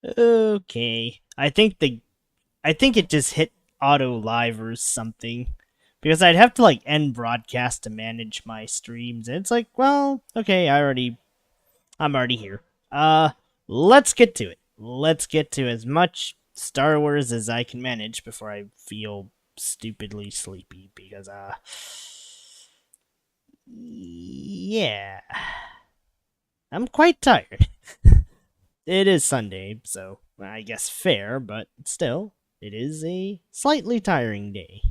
Okay. I think it just hit auto live or something. Because I'd have to like end broadcast to manage my streams. And it's like, well, okay, I'm already here. Let's get to it. Let's get to as much Star Wars as I can manage before I feel stupidly sleepy because yeah. I'm quite tired. It is Sunday, so I guess fair, but still, it is a slightly tiring day.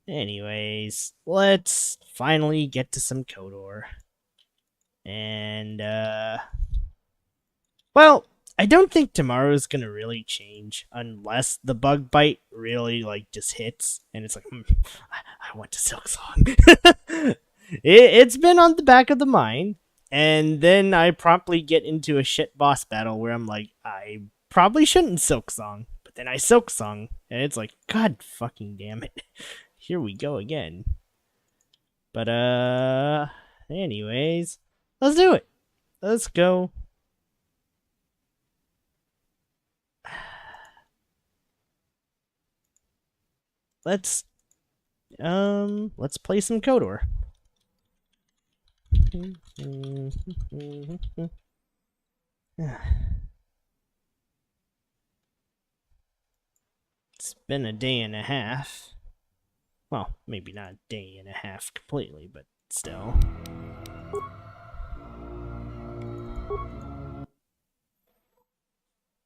Anyways, let's finally get to some Kotor. And, well, I don't think tomorrow's gonna really change unless the bug bite really, like, just hits. And it's like, I want to Silk Song. It's been on the back of the mind. And then I promptly get into a shit boss battle where I'm like, I probably shouldn't Silk Song. But then I Silk Song. And it's like, God fucking damn it. Here we go again. But, anyways, let's do it. Let's go. Let's play some Kotor. It's been a day and a half. Well, maybe not a day and a half completely, but still.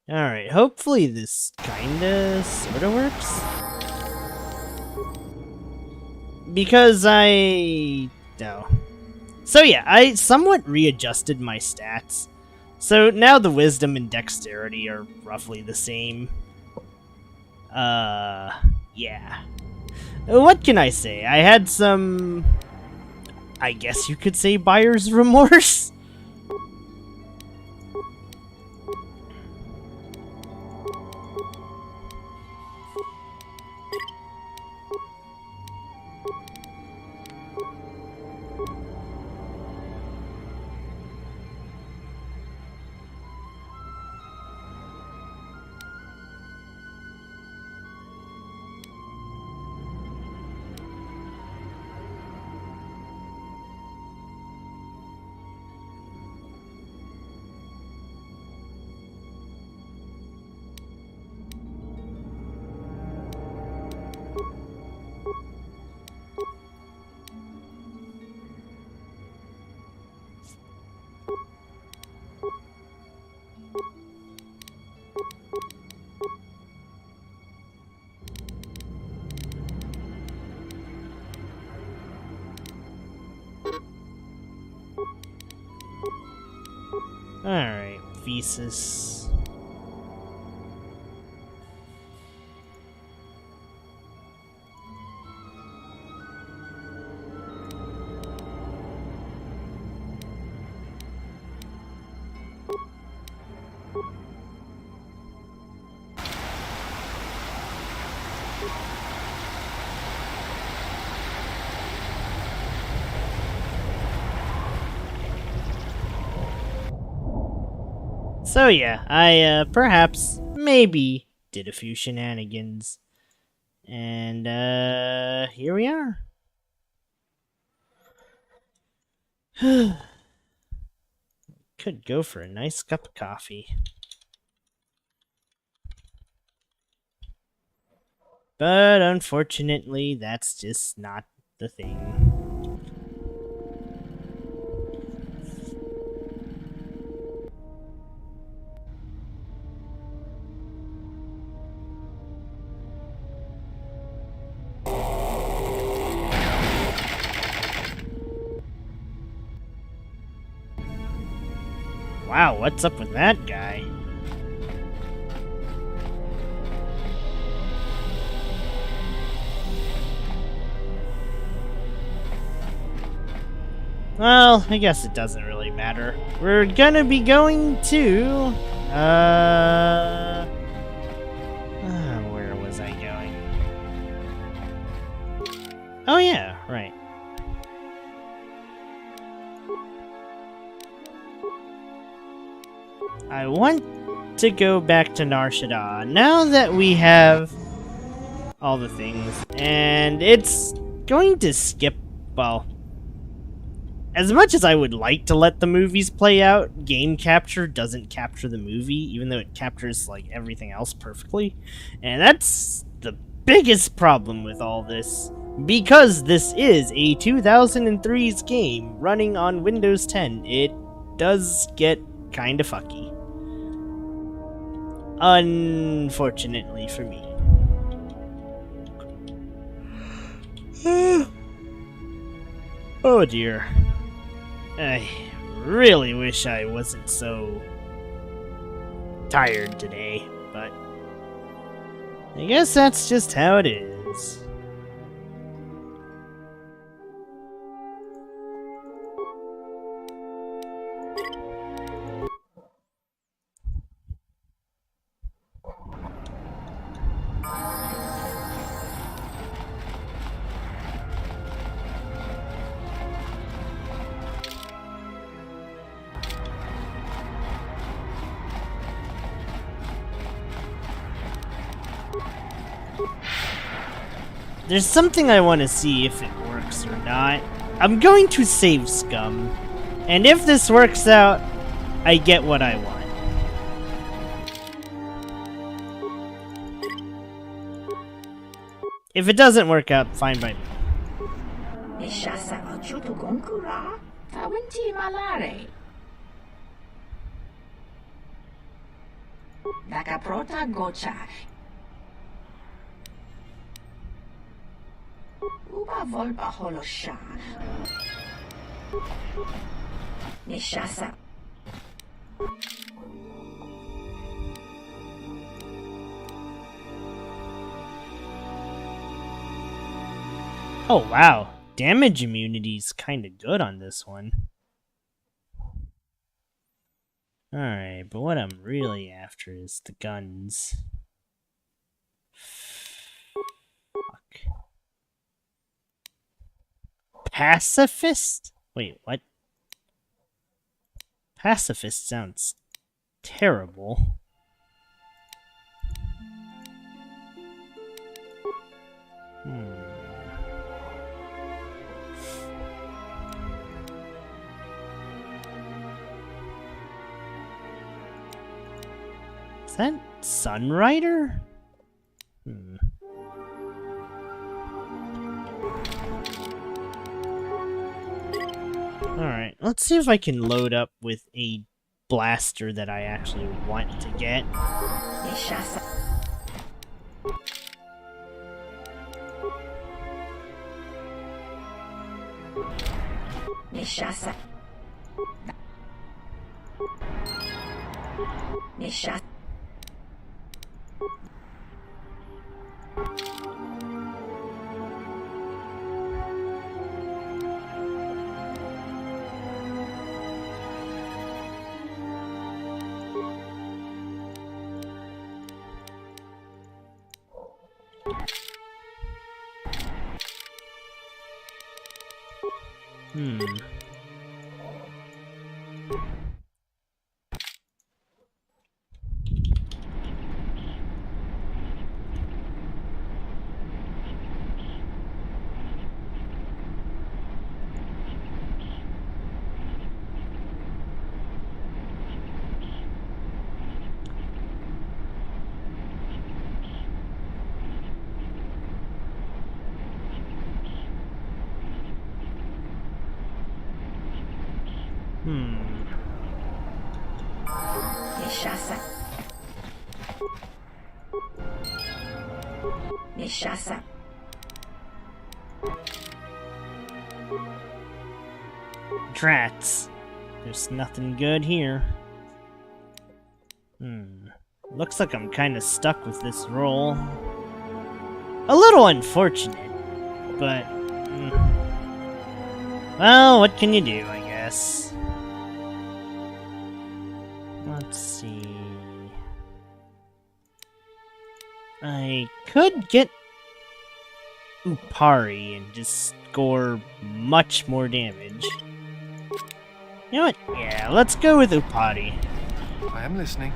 Alright, hopefully this kinda sorta works. Because no. So yeah, I somewhat readjusted my stats. So now the wisdom and dexterity are roughly the same. Yeah. What can I say? I had some, I guess you could say, buyer's remorse? Alright, Thesis. So yeah, I perhaps, maybe, did a few shenanigans. And here we are. Could go for a nice cup of coffee. But unfortunately, that's just not the thing. Wow, what's up with that guy? Well, I guess it doesn't really matter. We're gonna be going to... where was I going? Oh yeah, right. I want to go back to Nar Shaddaa now that we have all the things, and it's going to skip, well, as much as I would like to let the movies play out, game capture doesn't capture the movie, even though it captures like everything else perfectly, and that's the biggest problem with all this. Because this is a 2003's game running on Windows 10, it does get kinda fucky. Unfortunately for me. Oh dear. I really wish I wasn't so tired today, but I guess that's just how it is. There's something I want to see if it works or not. I'm going to save Scum, and if this works out, I get what I want. If it doesn't work out, fine by me. Uba volba holosha. Nishasa. Oh wow, damage immunity's kinda good on this one. Alright, but what I'm really after is the guns. Fuck. Pacifist? Wait, what? Pacifist sounds terrible. Is that Sunrider? Alright, let's see if I can load up with a blaster that I actually want to get. Nishasa. Nishasa. Nishasa. Nishasa. Drats. There's nothing good here. Looks like I'm kinda stuck with this roll. A little unfortunate, but well, what can you do, I guess. Let's see. I could get Upari and just score much more damage. You know what? Yeah, let's go with Upari. I am listening.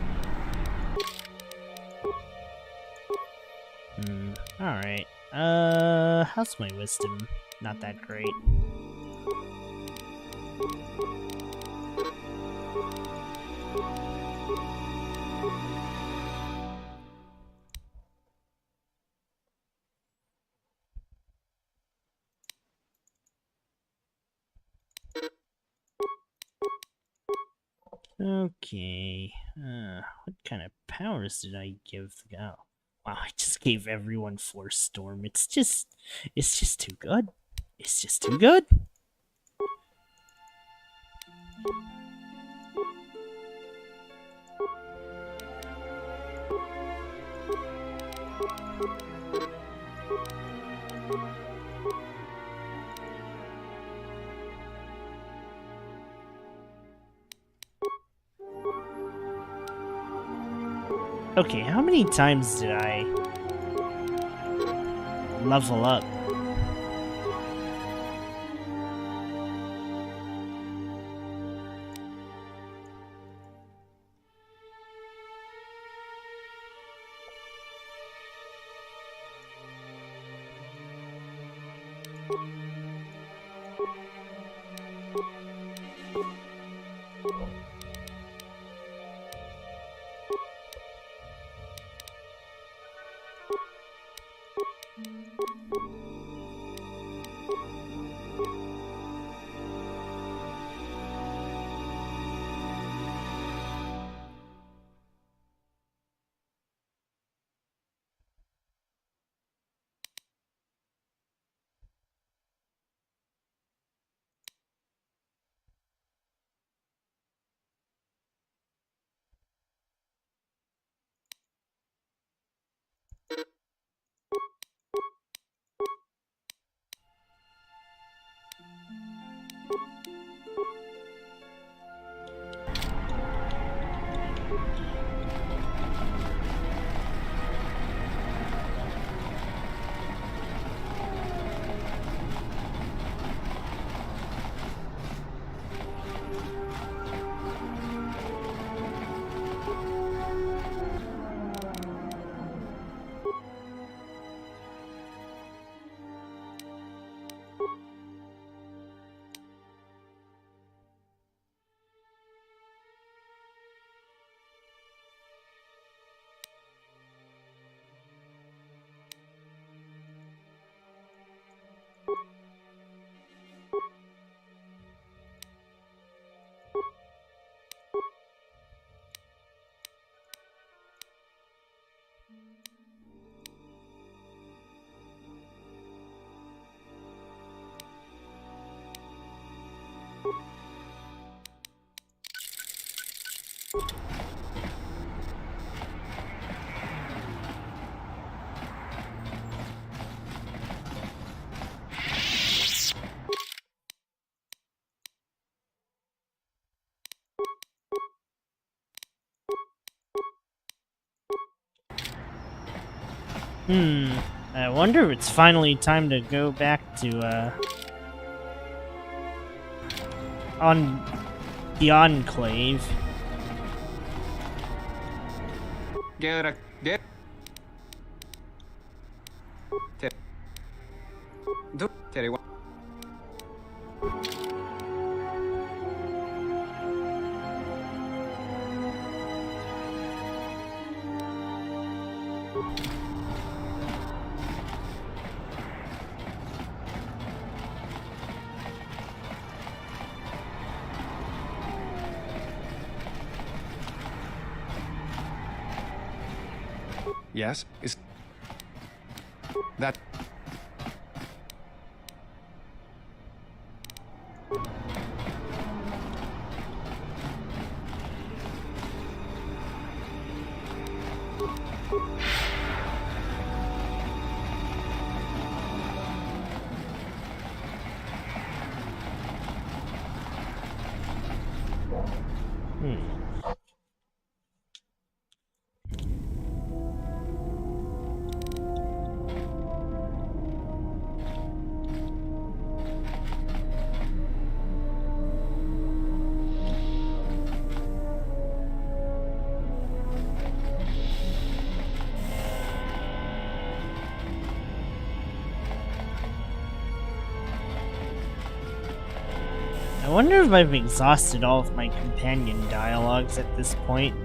How's my wisdom? Not that great. Okay. What kind of powers did I give the guy? Wow, I just gave everyone Force Storm. It's just too good. It's just too good. Okay, how many times did I level up? I wonder if it's finally time to go back to, on the Enclave. Get do Terry. Yes, is that wonder if I've exhausted all of my companion dialogues at this point.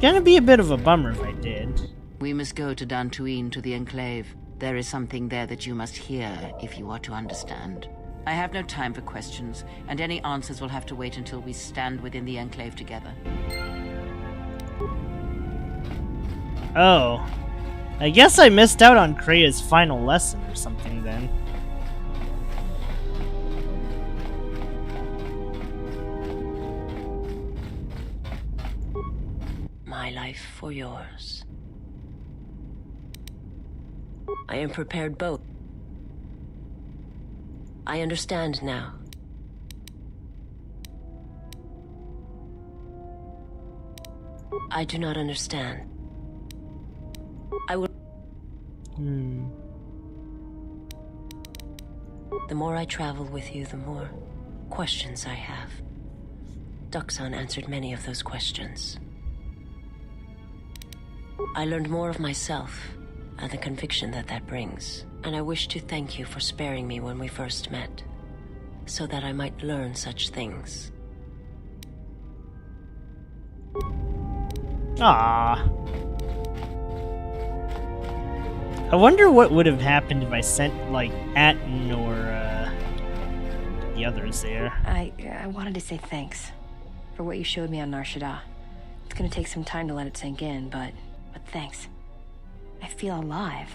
Gonna be a bit of a bummer if I did. We must go to Dantooine, to the Enclave. There is something there that you must hear if you are to understand. I have no time for questions, and any answers will have to wait until we stand within the Enclave together. Oh. I guess I missed out on Krea's final lesson or something then. My life for yours. I am prepared both. I understand now. I do not understand. I will... The more I travel with you, the more questions I have. Doxxing answered many of those questions. I learned more of myself and the conviction that that brings. And I wish to thank you for sparing me when we first met, so that I might learn such things. Ah. I wonder what would have happened if I sent, like, Atten or, the others there. I wanted to say thanks for what you showed me on Nar Shaddaa. It's gonna take some time to let it sink in, but thanks. I feel alive.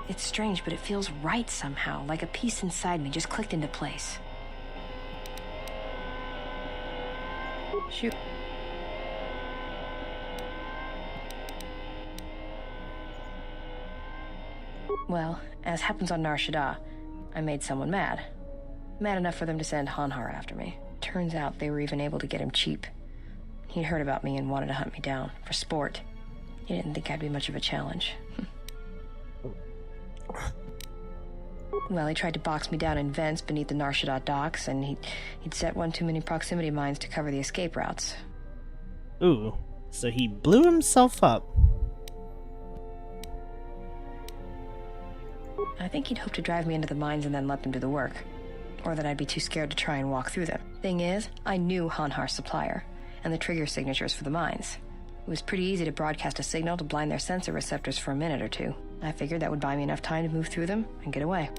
It's strange, but it feels right somehow, like a piece inside me just clicked into place. Shoot. Well, as happens on Nar Shaddaa, I made someone mad. Mad enough for them to send Hanhar after me. Turns out they were even able to get him cheap. He'd heard about me and wanted to hunt me down, for sport. He didn't think I'd be much of a challenge. Well, he tried to box me down in vents beneath the Nar Shaddaa docks, and he'd set one too many proximity mines to cover the escape routes. Ooh, so he blew himself up. I think he'd hoped to drive me into the mines and then let them do the work. Or that I'd be too scared to try and walk through them. Thing is, I knew Hanhar's supplier, and the trigger signatures for the mines. It was pretty easy to broadcast a signal to blind their sensor receptors for a minute or two. I figured that would buy me enough time to move through them and get away.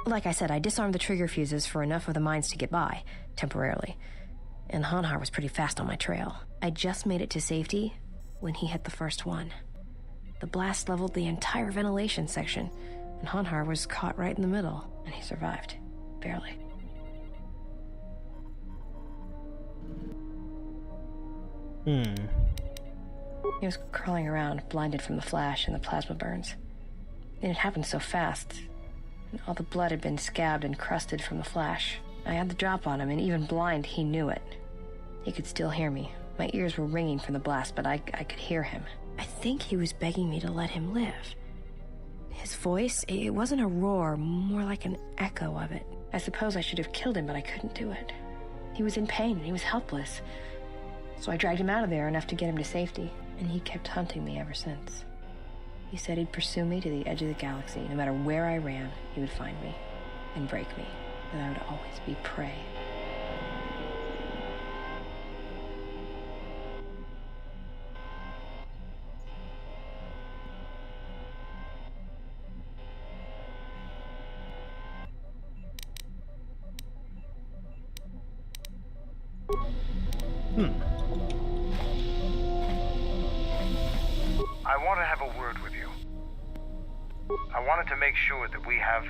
Like I said, I disarmed the trigger fuses for enough of the mines to get by, temporarily. And Hanhar was pretty fast on my trail. I just made it to safety when he hit the first one. The blast leveled the entire ventilation section, and Hanhar was caught right in the middle, and he survived. Barely. He was crawling around, blinded from the flash and the plasma burns. And it happened so fast. And all the blood had been scabbed and crusted from the flash. I had the drop on him, and even blind, he knew it. He could still hear me. My ears were ringing from the blast, but I could hear him. I think he was begging me to let him live. His voice, it wasn't a roar, more like an echo of it. I suppose I should have killed him, but I couldn't do it. He was in pain, and he was helpless. So I dragged him out of there enough to get him to safety, and he kept hunting me ever since. He said he'd pursue me to the edge of the galaxy. No matter where I ran, he would find me and break me, and I would always be prey. I want to have a word with you. I wanted to make sure that we have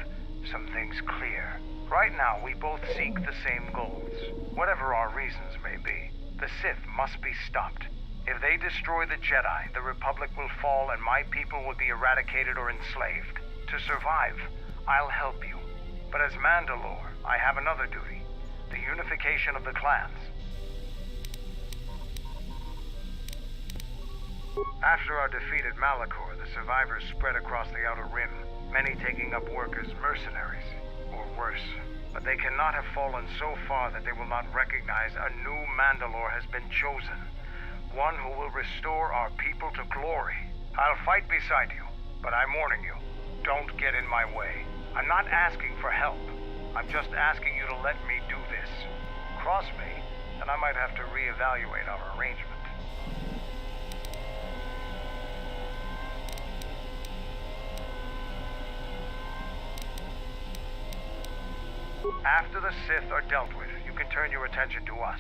some things clear. Right now, we both seek the same goals. Whatever our reasons may be, the Sith must be stopped. If they destroy the Jedi, the Republic will fall and my people will be eradicated or enslaved. To survive, I'll help you. But as Mandalore, I have another duty. The unification of the clans. After our defeat at Malachor, the survivors spread across the Outer Rim, many taking up work as mercenaries, or worse. but they cannot have fallen so far that they will not recognize a new Mandalore has been chosen. One who will restore our people to glory. I'll fight beside you, but I'm warning you, don't get in my way. I'm not asking for help. I'm just asking you to let me do this. Cross me, and I might have to reevaluate our arrangement. After the Sith are dealt with, you can turn your attention to us.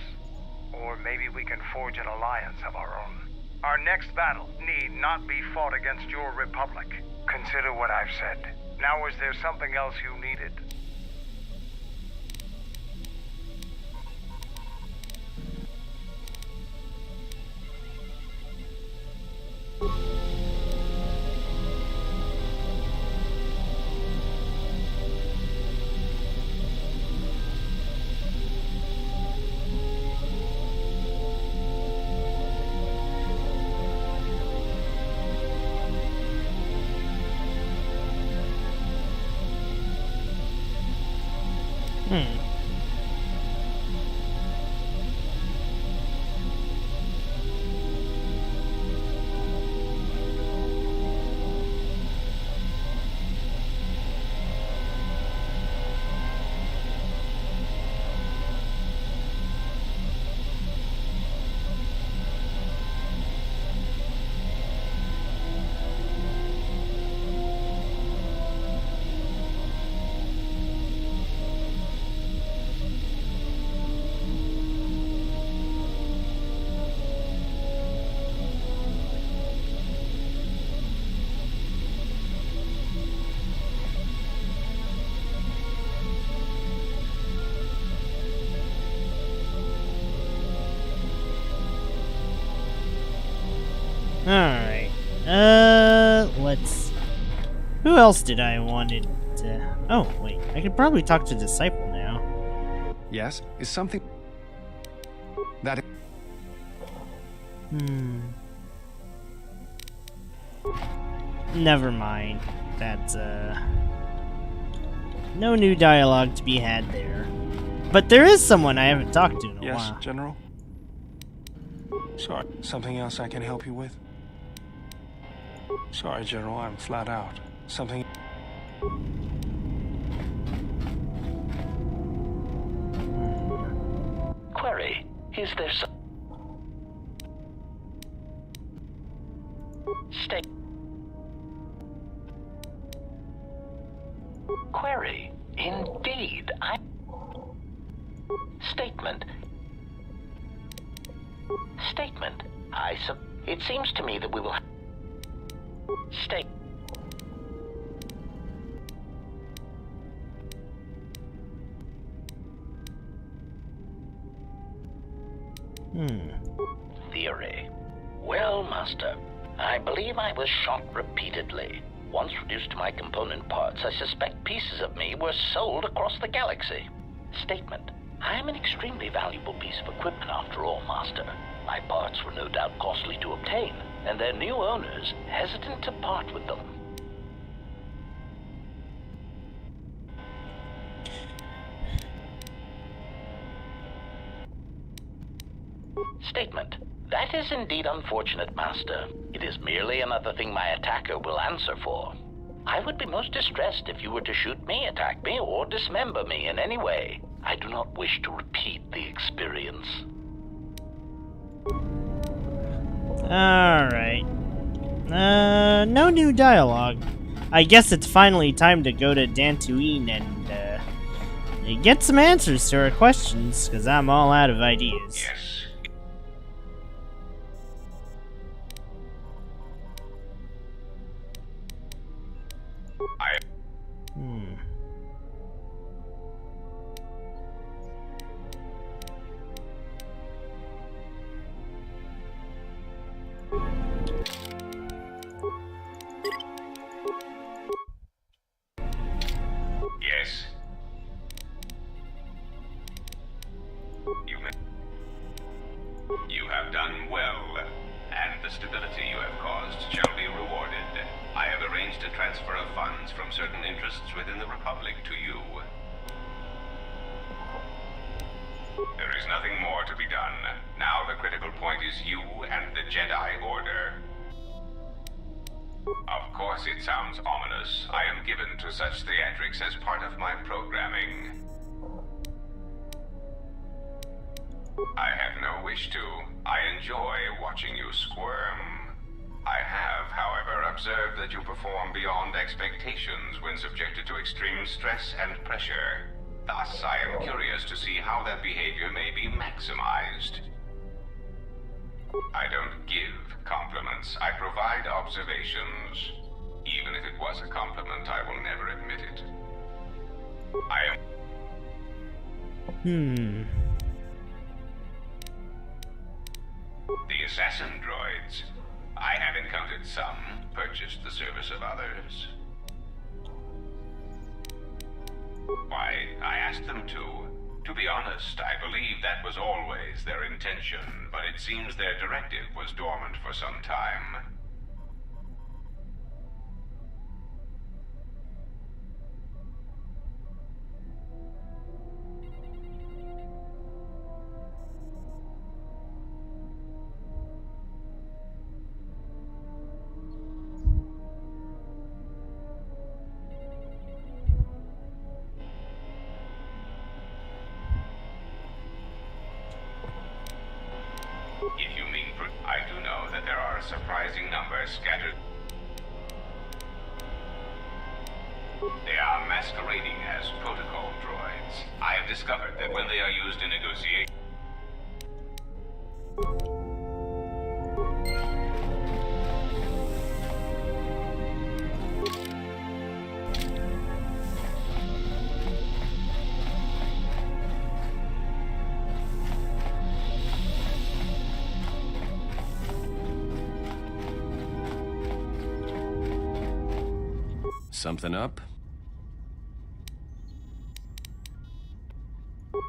Or maybe we can forge an alliance of our own. Our next battle need not be fought against your republic. Consider what I've said. Now, is there something else you needed? Alright. Let's... Who else did I wanted to... Oh, wait. I could probably talk to Disciple now. Yes, is something that Never mind. That's, no new dialogue to be had there. But there is someone I haven't talked to in a Yes, while. General? Sorry, something else I can help you with? Sorry, General, I'm flat out. Something... Query, is there some... State... Query, indeed, Statement. Statement. It seems to me that we will... State... Theory. Well, Master, I believe I was shot repeatedly. Once reduced to my component parts, I suspect pieces of me were sold across the galaxy. Statement. I am an extremely valuable piece of equipment after all, Master. My parts were no doubt costly to obtain, and their new owners hesitant to part with them. Statement. That is indeed unfortunate, Master. It is merely another thing my attacker will answer for. I would be most distressed if you were to shoot me, attack me, or dismember me in any way. I do not wish to repeat the experience. Alright. No new dialogue. I guess it's finally time to go to Dantooine and get some answers to our questions, because I'm all out of ideas. Yes. Yes. You have done well, and the stability you have caused shall be rewarded. I have arranged a transfer of funds from certain interests within the Republic to you. There is nothing more to be done. Now the critical point is you and the Jedi Order. Of course it sounds ominous. I am given to such theatrics as part of my programming. I have no wish to. I enjoy watching you squirm. I have, however, observed that you perform beyond expectations when subjected to extreme stress and pressure. Thus, I am curious to see how that behavior may be maximized. I don't give compliments. I provide observations. Even if it was a compliment, I will never admit it. I am... The assassin droids. I have encountered some, purchased the service of others. Why, I asked them to. To be honest, I believe that was always their intention, but it seems their directive was dormant for some time. If you mean I do know that there are a surprising number scattered. They are masquerading as protocol droids. I have discovered that when they are used in negotiation... Something up?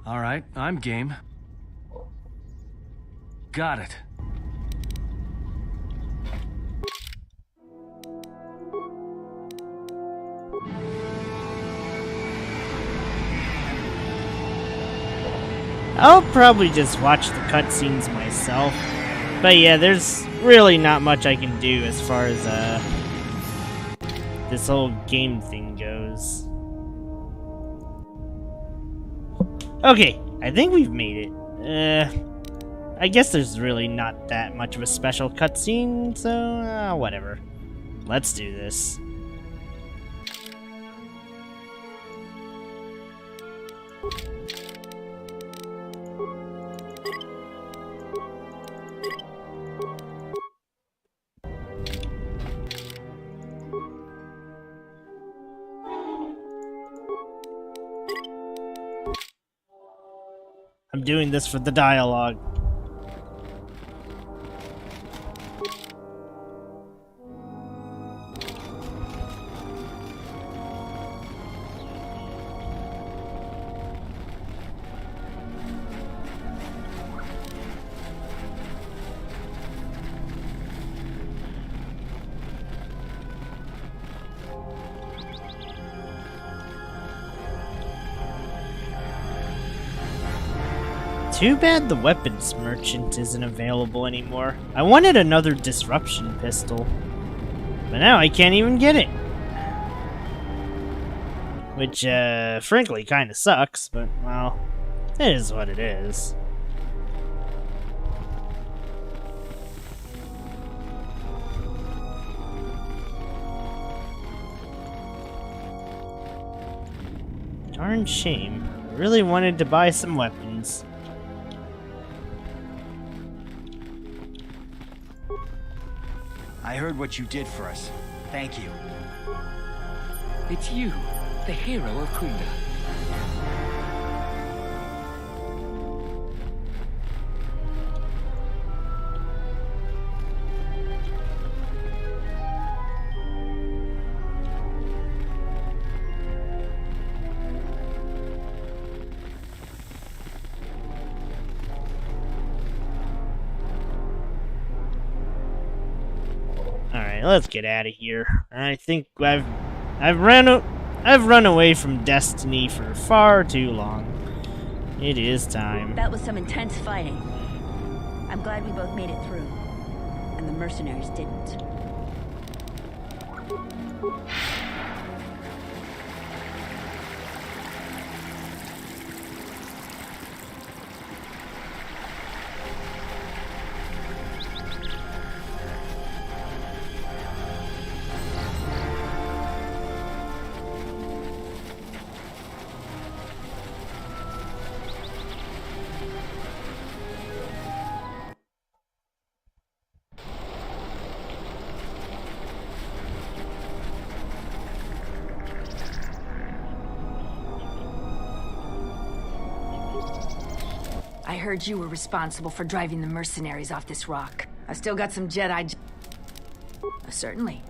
All right, I'm game. Got it. I'll probably just watch the cutscenes myself. But yeah, there's really not much I can do as far as this whole game thing goes. Okay, I think we've made it. I guess there's really not that much of a special cutscene, so whatever. Let's do this. I'm doing this for the dialogue. Too bad the weapons merchant isn't available anymore. I wanted another disruption pistol, but now I can't even get it. Which, frankly, kinda sucks, but, well, it is what it is. Darn shame. I really wanted to buy some weapons. I heard what you did for us. Thank you. It's you, the hero of Kunda. Let's get out of here. I think I've run away from Destiny for far too long. It is time. That was some intense fighting. I'm glad we both made it through. And the mercenaries didn't. I heard you were responsible for driving the mercenaries off this rock. I still got some Jedi... Certainly.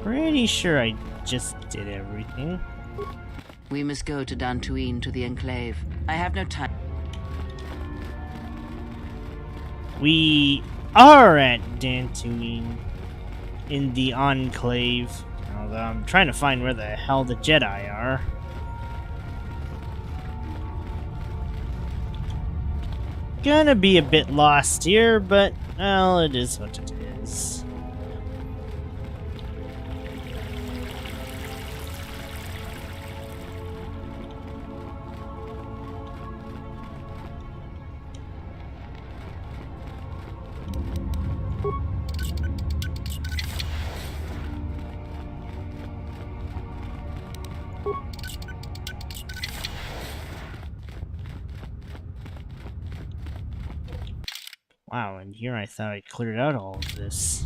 Pretty sure I just did everything. We must go to Dantooine, to the Enclave. I have no time. We are at Dantooine in the Enclave. Although I'm trying to find where the hell the Jedi are. Gonna be a bit lost here, but, well, it is what it is. Wow, and here I thought I cleared out all of this.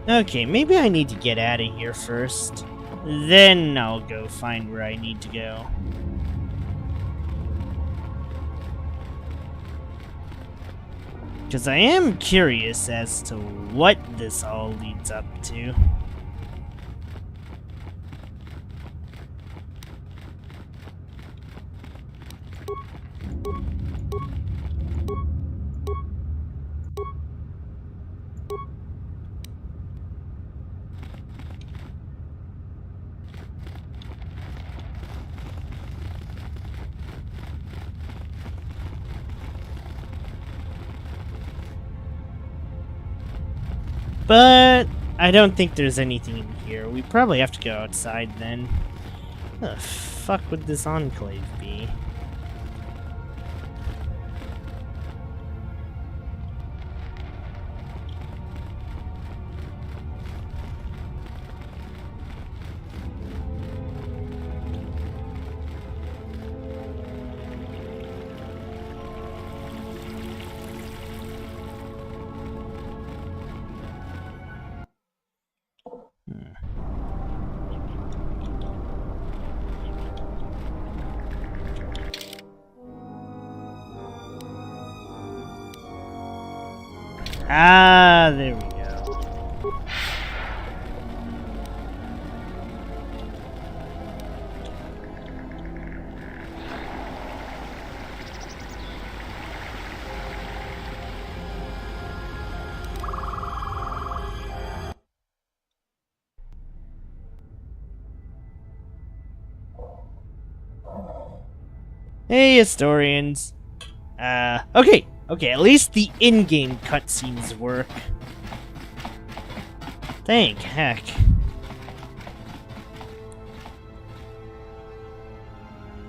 Okay, maybe I need to get out of here first. Then I'll go find where I need to go. Because I am curious as to what this all leads up to. But I don't think there's anything in here. We probably have to go outside then. What the fuck would this enclave be? Ah, there we go. Hey, historians. Okay. Okay, at least the in-game cutscenes work. Thank heck.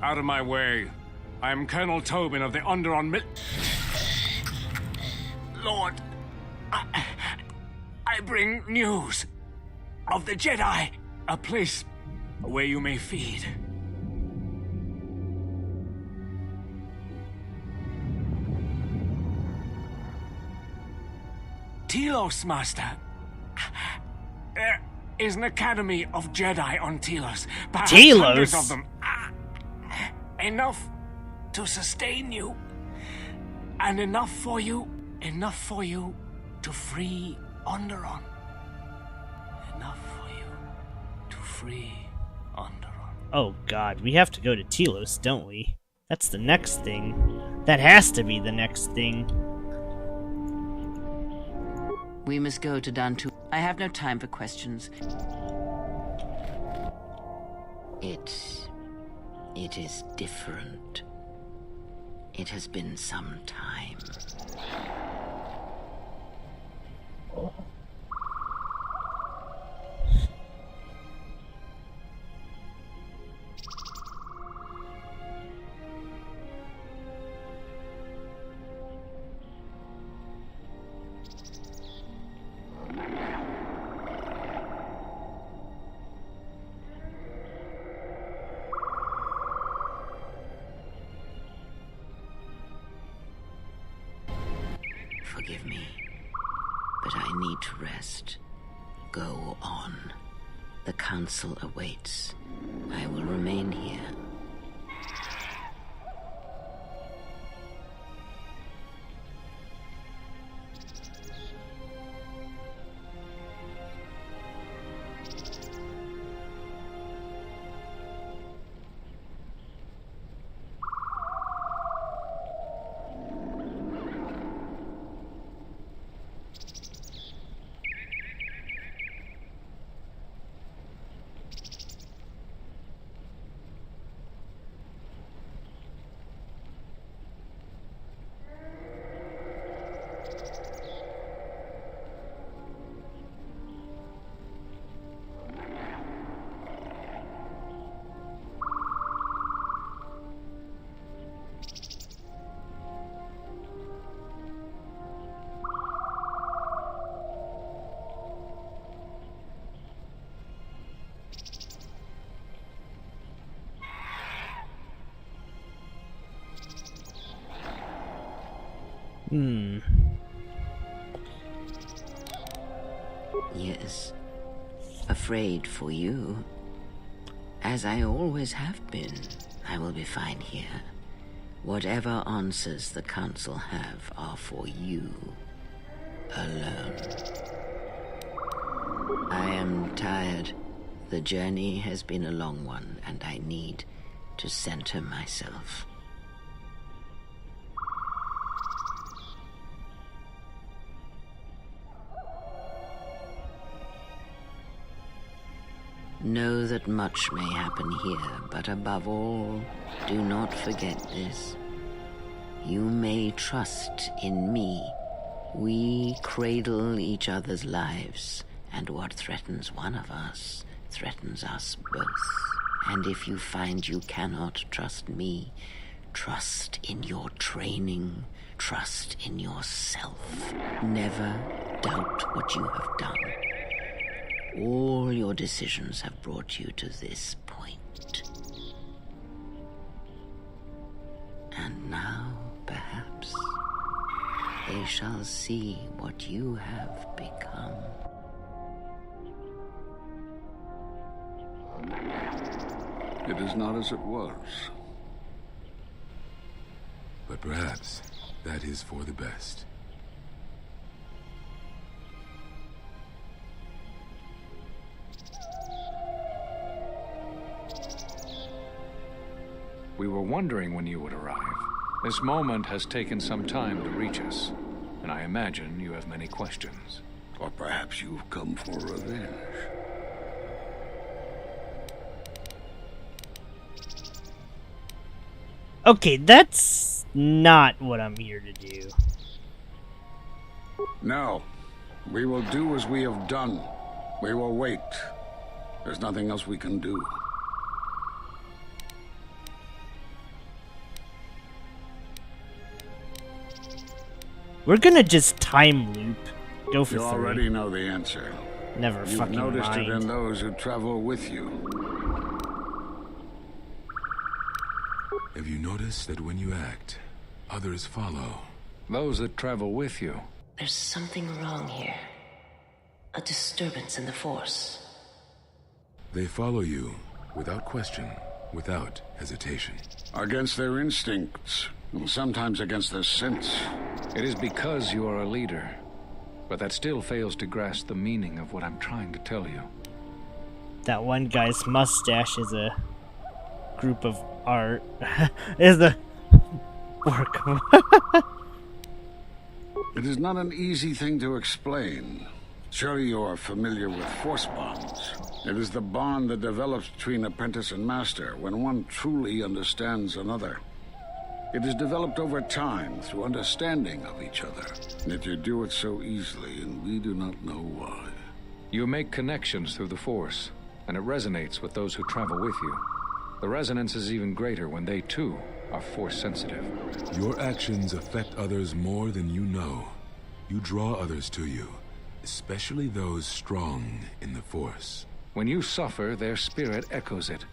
Out of my way. I am Colonel Tobin of the Onderon Lord, I bring news of the Jedi, a place where you may feed. Telos, Master. There is an academy of Jedi on Telos. Perhaps hundreds of them. Enough to sustain you. And enough for you to free Onderon. Enough for you to free Onderon. Oh god, we have to go to Telos, don't we? That's the next thing. That has to be the next thing. We must go to Dantooine. I have no time for questions. It is different. It has been some time. Forgive me, but I need to rest. Go on. The council awaits. I will remain here. Yes. Afraid for you. As I always have been. I will be fine here. Whatever answers the Council have are for you alone. I am tired. The journey has been a long one, and I need to center myself. Know that much may happen here, but above all, do not forget this. You may trust in me. We cradle each other's lives, and what threatens one of us threatens us both. And if you find you cannot trust me, trust in your training, trust in yourself. Never doubt what you have done. All your decisions have brought you to this point. And now, perhaps, they shall see what you have become. It is not as it was. But perhaps that is for the best. We were wondering when you would arrive. This moment has taken some time to reach us, and I imagine you have many questions. Or perhaps you've come for revenge. Okay, that's not what I'm here to do. No. We will do as we have done. We will wait. There's nothing else we can do. We're gonna just time loop. Go for You 3. already know the answer. Never You've fucking noticed mind. it in those who travel with you. Have you noticed that when you act, others follow? Those that travel with you. There's something wrong here. A disturbance in the Force. They follow you without question, without hesitation. Against their instincts, and sometimes against their sense. It is because you are a leader, but that still fails to grasp the meaning of what I'm trying to tell you. That one guy's mustache is a group of art. Is a work of It is not an easy thing to explain. Surely you are familiar with force bonds. It is the bond that develops between apprentice and master when one truly understands another. It is developed over time through understanding of each other. Yet you do it so easily, and we do not know why. You make connections through the Force, and it resonates with those who travel with you. The resonance is even greater when they, too, are Force-sensitive. Your actions affect others more than you know. You draw others to you, especially those strong in the Force. When you suffer, their spirit echoes it.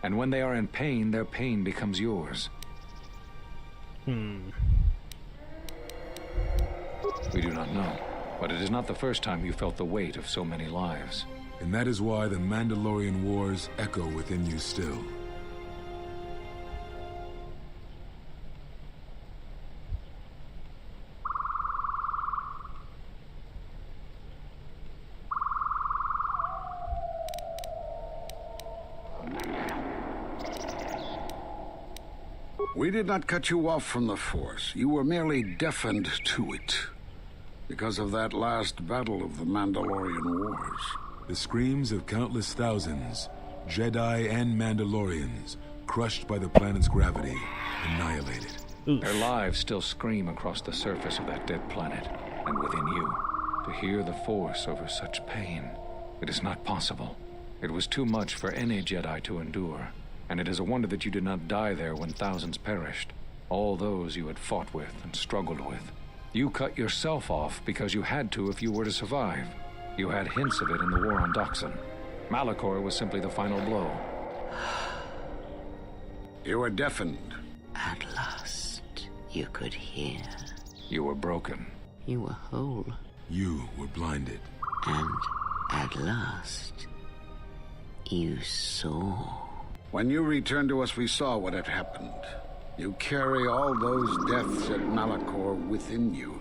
And when they are in pain, their pain becomes yours. We do not know, but it is not the first time you felt the weight of so many lives. And that is why the Mandalorian Wars echo within you still. We did not cut you off from the Force. You were merely deafened to it. Because of that last battle of the Mandalorian Wars. The screams of countless thousands, Jedi and Mandalorians, crushed by the planet's gravity, annihilated. Their lives still scream across the surface of that dead planet, and within you. To hear the Force over such pain, it is not possible. It was too much for any Jedi to endure. And it is a wonder that you did not die there when thousands perished. All those you had fought with and struggled with. You cut yourself off because you had to if you were to survive. You had hints of it in the war on Doxxing. Malachor was simply the final blow. You were deafened. At last, you could hear. You were broken. You were whole. You were blinded. And at last, you saw. When you returned to us, we saw what had happened. You carry all those deaths at Malachor within you,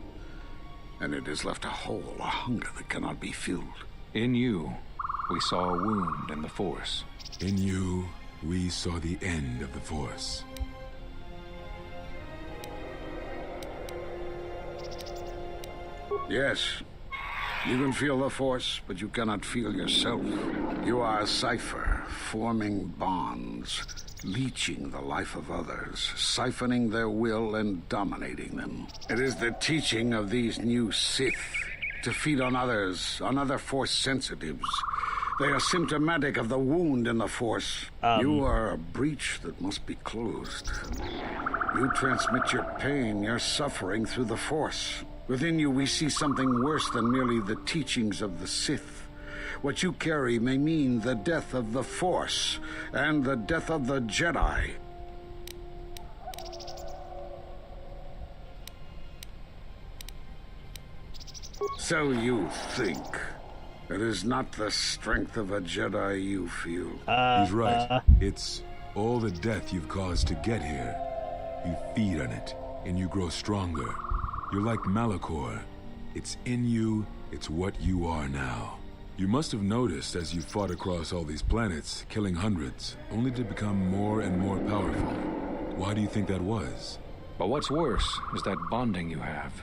and it has left a hole, a hunger that cannot be filled. In you, we saw a wound in the Force. In you, we saw the end of the Force. Yes, you can feel the Force, but you cannot feel yourself. You are a cipher, forming bonds, leeching the life of others, siphoning their will and dominating them. It is the teaching of these new Sith to feed on others, on other Force sensitives. They are symptomatic of the wound in the Force. You are a breach that must be closed. You transmit your pain, your suffering through the Force. Within you, we see something worse than merely the teachings of the Sith. What you carry may mean the death of the Force and the death of the Jedi. So you think. It is not the strength of a Jedi you feel. He's right. It's all the death you've caused to get here. You feed on it, and you grow stronger. You're like Malachor. It's in you, it's what you are now. You must have noticed as you fought across all these planets, killing hundreds, only to become more and more powerful. Why do you think that was? But what's worse is that bonding you have.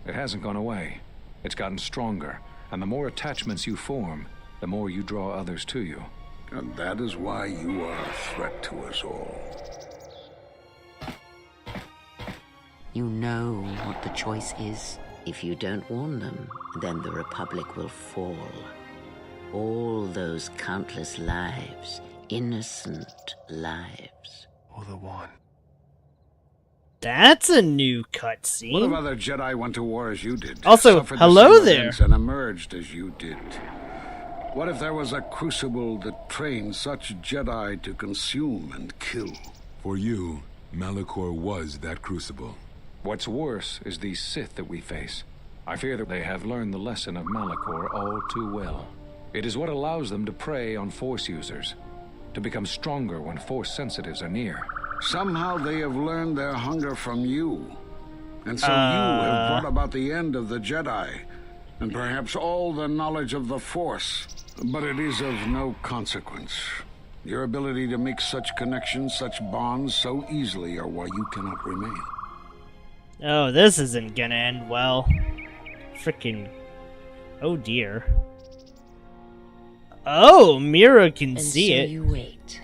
It hasn't gone away. It's gotten stronger, and the more attachments you form, the more you draw others to you. And that is why you are a threat to us all. You know what the choice is. If you don't warn them, then the Republic will fall. All those countless lives, innocent lives. Or the one. That's a new cutscene. What if other Jedi went to war as you did? Also, suffered hello the same there. events and emerged as you did? What if there was a crucible that trained such Jedi to consume and kill? For you, Malachor was that crucible. What's worse is these Sith that we face. I fear that they have learned the lesson of Malachor all too well. It is what allows them to prey on Force users, to become stronger when Force sensitives are near. Somehow they have learned their hunger from you. And so you have brought about the end of the Jedi, and perhaps all the knowledge of the Force. But it is of no consequence. Your ability to make such connections, such bonds so easily are why you cannot remain. Oh, this isn't gonna end well. Freaking... Oh dear. Oh, Mira can see it. And so you wait,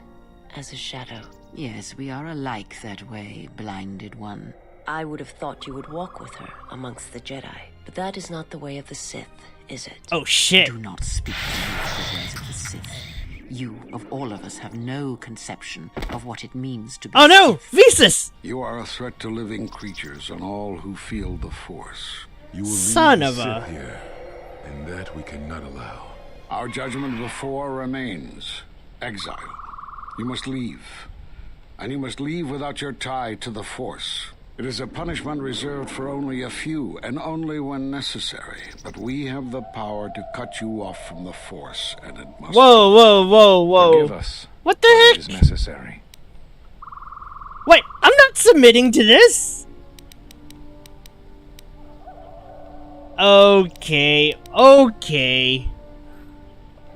as a shadow. Yes, we are alike that way, blinded one. I would have thought you would walk with her amongst the Jedi. But that is not the way of the Sith, is it? Oh shit. Do not speak to me of the ways of the Sith. You, of all of us, have no conception of what it means to be Oh no! Sith. Visas! You are a threat to living creatures and all who feel the Force. You will Son leave of the a... Sith here, and that we cannot allow. Our judgment before remains. Exile. You must leave. And you must leave without your tie to the Force. It is a punishment reserved for only a few, and only when necessary. But we have the power to cut you off from the Force, and it must... Whoa, whoa, whoa, whoa. Forgive us. What the It heck? is necessary. Wait, I'm not submitting to this! Okay, okay.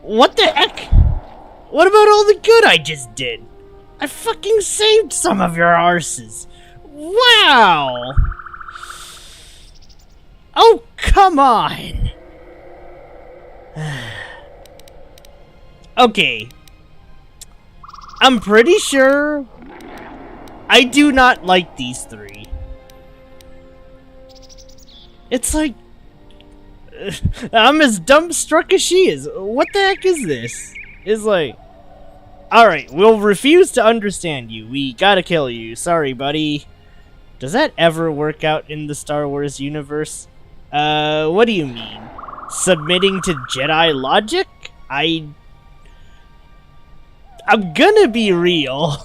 What the heck? What about all the good I just did? I fucking saved some of your arses. Wow! Oh, come on! Okay. I'm pretty sure I do not like these three. It's like... I'm as dumbstruck as she is. What the heck is this? It's like... Alright, we'll refuse to understand you. We gotta kill you. Sorry, buddy. Does that ever work out in the Star Wars universe? What do you mean? Submitting to Jedi logic? I'm gonna be real.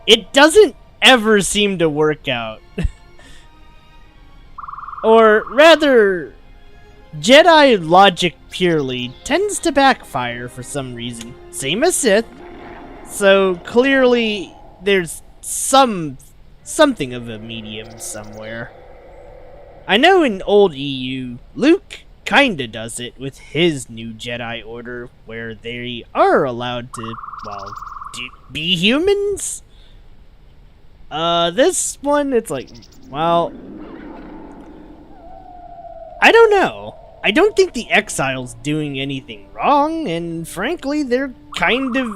It doesn't ever seem to work out. Or rather, Jedi logic purely tends to backfire for some reason. Same as Sith. So clearly there's some something of a medium somewhere. I know in old EU, Luke kinda does it with his new Jedi Order, where they are allowed to, well, be humans? This one, it's like, well, I don't know. I don't think the Exile's doing anything wrong, and frankly, they're kind of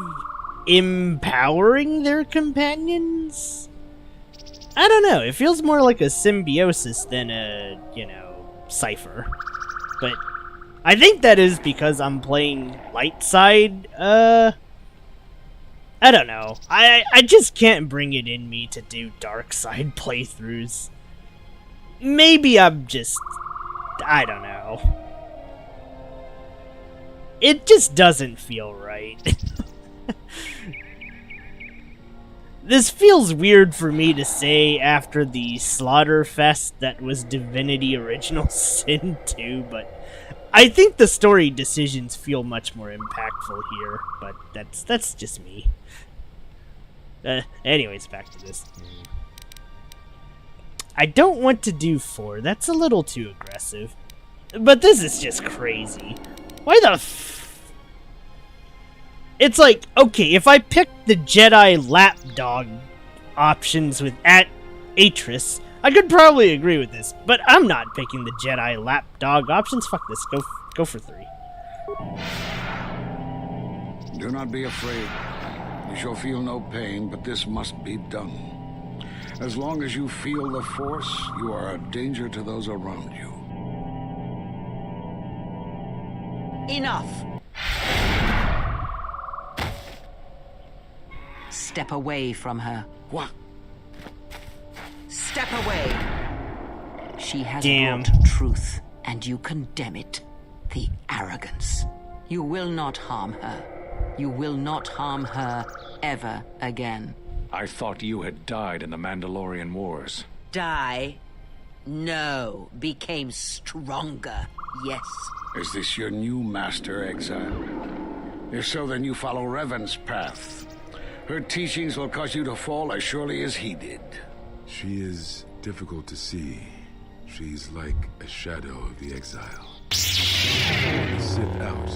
empowering their companions? I don't know, it feels more like a symbiosis than a, cipher. But I think that is because I'm playing light side. I don't know. I just can't bring it in me to do dark side playthroughs. Maybe I'm just... I don't know. It just doesn't feel right. This feels weird for me to say after the Slaughterfest that was Divinity Original Sin 2, but I think the story decisions feel much more impactful here, but that's just me. Anyways, back to this. I don't want to do 4, that's a little too aggressive. But this is just crazy. Why the It's like, okay, if I pick the Jedi lapdog options with Atris, I could probably agree with this, but I'm not picking the Jedi lapdog options. Fuck this, go for 3. Do not be afraid. You shall feel no pain, but this must be done. As long as you feel the Force, you are a danger to those around you. Enough! Step away from her. What? Step away! She has Damn. brought truth, and you condemn it. The arrogance. You will not harm her. You will not harm her ever again. I thought you had died in the Mandalorian Wars. Die? No. Became stronger. Yes. Is this your new master, Exile? If so, then you follow Revan's path. Her teachings will cause you to fall as surely as he did. She is difficult to see. She's like a shadow of the Exile. They sit out,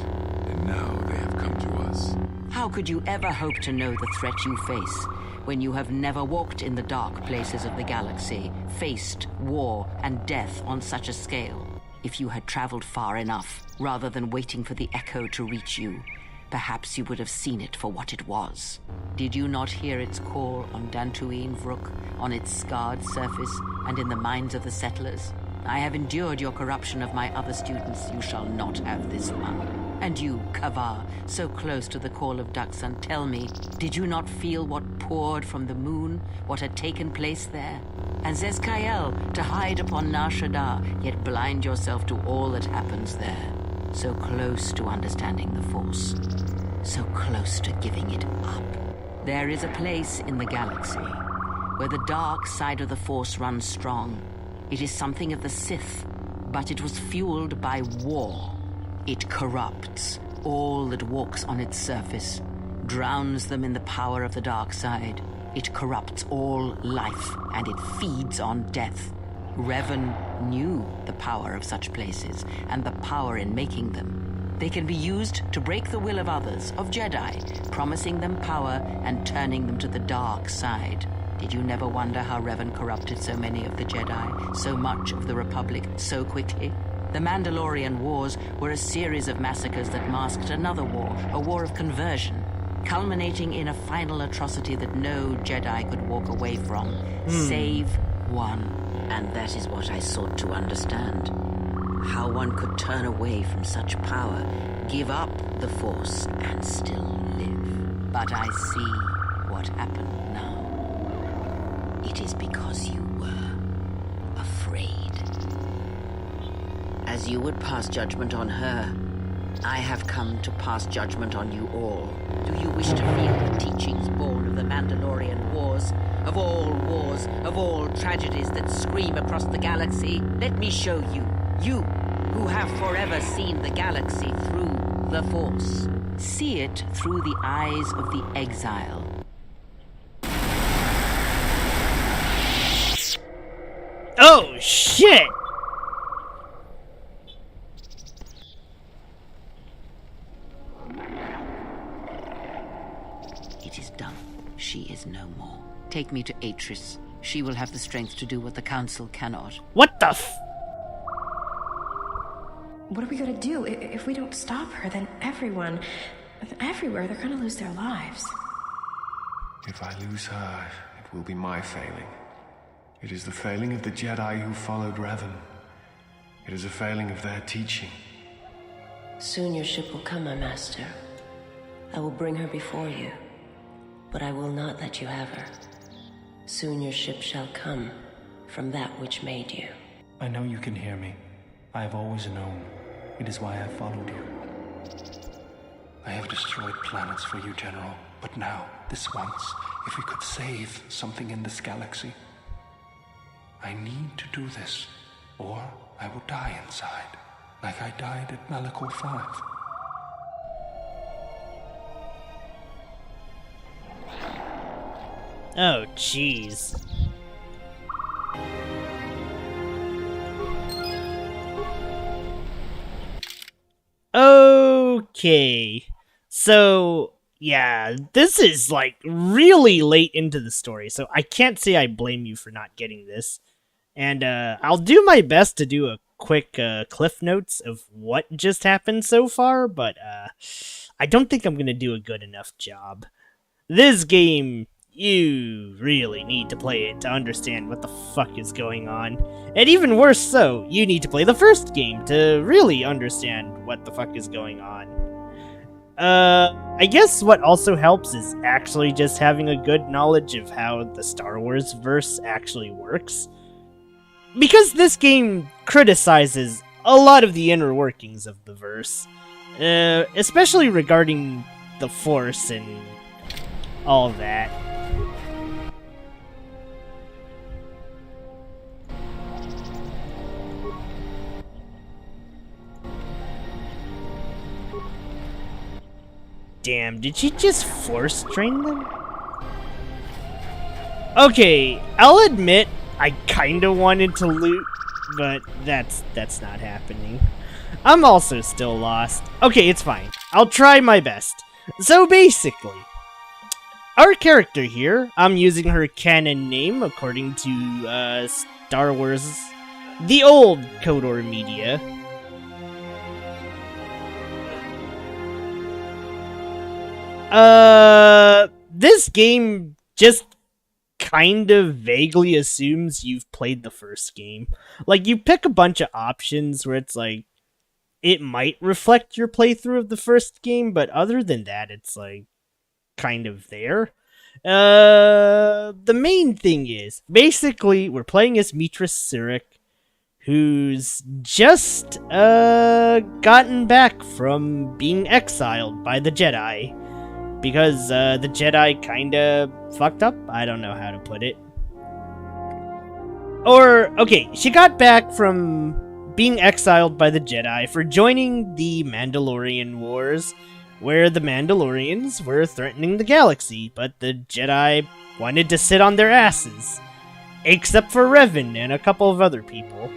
and now they have come to us. How could you ever hope to know the threat you face when you have never walked in the dark places of the galaxy, faced war and death on such a scale? If you had traveled far enough, rather than waiting for the echo to reach you, perhaps you would have seen it for what it was. Did you not hear its call on Dantooine, Vrook, on its scarred surface, and in the minds of the settlers? I have endured your corruption of my other students. You shall not have this one. And you, Kavar, so close to the call of doxxing, tell me, did you not feel what poured from the moon, what had taken place there? And Zezkael, to hide upon Nar Shaddaa, yet blind yourself to all that happens there. So close to understanding the Force. So close to giving it up. There is a place in the galaxy where the dark side of the Force runs strong. It is something of the Sith, but it was fueled by war. It corrupts all that walks on its surface, drowns them in the power of the dark side. It corrupts all life, and it feeds on death. Revan knew the power of such places, and the power in making them. They can be used to break the will of others, of Jedi, promising them power and turning them to the dark side. Did you never wonder how Revan corrupted so many of the Jedi, so much of the Republic, so quickly? The Mandalorian Wars were a series of massacres that masked another war, a war of conversion, culminating in a final atrocity that no Jedi could walk away from, save one. And that is what I sought to understand. How one could turn away from such power, give up the Force, and still live. But I see what happened now. It is because you were afraid. As you would pass judgment on her, I have come to pass judgment on you all. Do you wish to feel the teachings born of the Mandalorian Wars, of all tragedies that scream across the galaxy? Let me show you, you who have forever seen the galaxy through the Force. See it through the eyes of the Exile. Oh, shit! It is done. She is no more. Take me to Atris. She will have the strength to do what the Council cannot. What the f... What are we gonna do? If we don't stop her, then everyone, everywhere, they're gonna lose their lives. If I lose her, it will be my failing. It is the failing of the Jedi who followed Revan. It is a failing of their teaching. Soon your ship will come, my master. I will bring her before you, but I will not let you have her. Soon your ship shall come from that which made you. I know you can hear me. I have always known. It is why I followed you. I have destroyed planets for you, General. But now, this once, if we could save something in this galaxy, I need to do this, or I will die inside, like I died at Malachor 5. Oh, jeez. Okay. So, yeah, this is like really late into the story, so I can't say I blame you for not getting this. And I'll do my best to do a quick cliff notes of what just happened so far, but I don't think I'm going to do a good enough job. This game, you really need to play it to understand what the fuck is going on. And even worse so, you need to play the first game to really understand what the fuck is going on. I guess what also helps is actually just having a good knowledge of how the Star Wars verse actually works. Because this game criticizes a lot of the inner workings of the verse, especially regarding the Force and all of that. Damn, did she just force train them? Okay, I'll admit I kinda wanted to loot, but that's not happening. I'm also still lost. Okay, it's fine. I'll try my best. So basically, our character here, I'm using her canon name according to Star Wars, the old Kotor media. This game just kind of vaguely assumes you've played the first game. Like, you pick a bunch of options where it's like, it might reflect your playthrough of the first game, but other than that, it's like, kind of there. The main thing is, basically, we're playing as Mitris Sirik, who's just, gotten back from being exiled by the Jedi. Because, the Jedi kinda fucked up? I don't know how to put it. Or, okay, she got back from being exiled by the Jedi for joining the Mandalorian Wars, where the Mandalorians were threatening the galaxy, but the Jedi wanted to sit on their asses. Except for Revan and a couple of other people.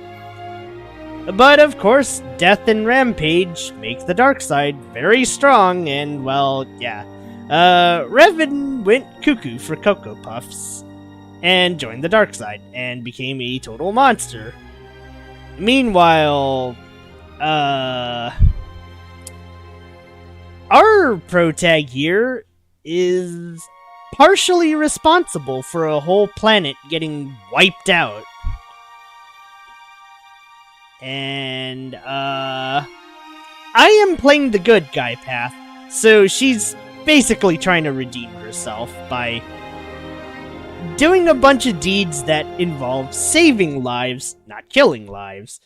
But, of course, death and rampage make the dark side very strong, and, well, yeah. Revan went cuckoo for Cocoa Puffs and joined the dark side and became a total monster. Meanwhile, our protag here is partially responsible for a whole planet getting wiped out. And, I am playing the good guy path, so she's basically trying to redeem herself by doing a bunch of deeds that involve saving lives, not killing lives.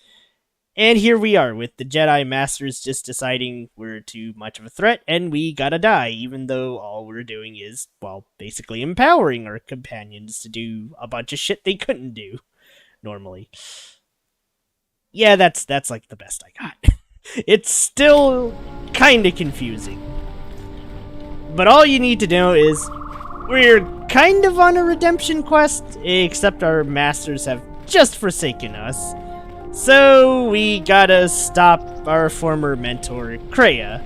And here we are, with the Jedi Masters just deciding we're too much of a threat and we gotta die, even though all we're doing is, well, basically empowering our companions to do a bunch of shit they couldn't do normally. Yeah, that's like the best I got. It's still kinda confusing. But all you need to know is, we're kind of on a redemption quest, except our masters have just forsaken us. So we gotta stop our former mentor, Kreia.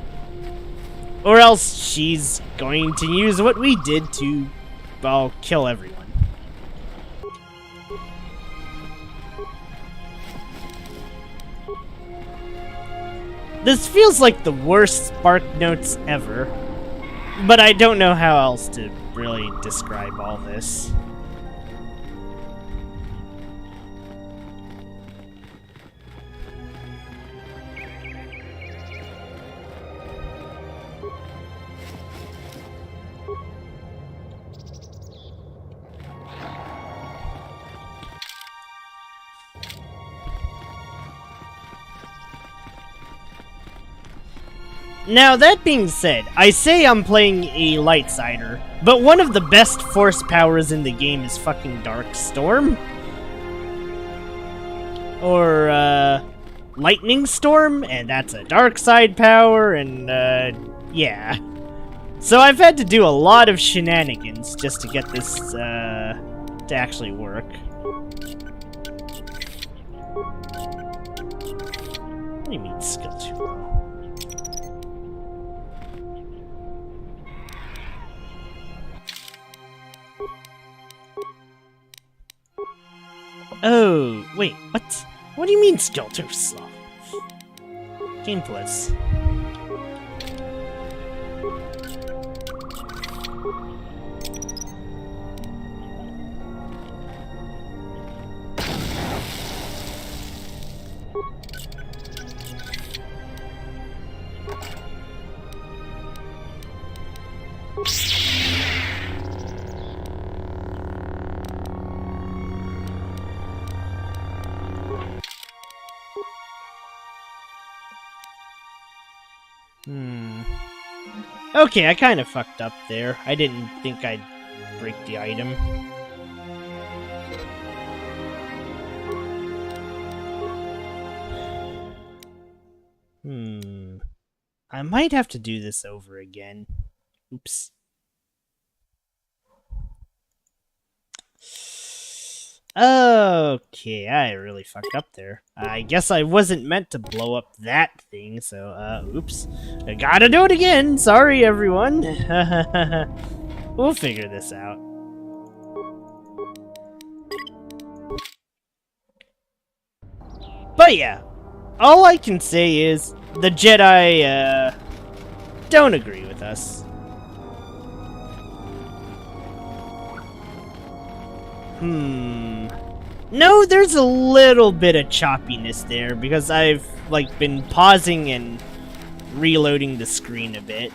Or else she's going to use what we did to, well, kill everyone. This feels like the worst Spark Notes ever, but I don't know how else to really describe all this. Now, that being said, I say I'm playing a Lightsider, but one of the best force powers in the game is fucking Dark Storm. Or, Lightning Storm, and that's a dark side power, and, yeah. So I've had to do a lot of shenanigans just to get this, to actually work. What do you mean, skill too low? Oh, wait, what? What do you mean skill too slow? Game plus. Okay, I kind of fucked up there. I didn't think I'd break the item. I might have to do this over again. Oops. Okay, I really fucked up there. I guess I wasn't meant to blow up that thing, so, oops. I gotta do it again! Sorry, everyone! We'll figure this out. But yeah, all I can say is, the Jedi, don't agree with us. No, there's a little bit of choppiness there, because I've, like, been pausing and reloading the screen a bit.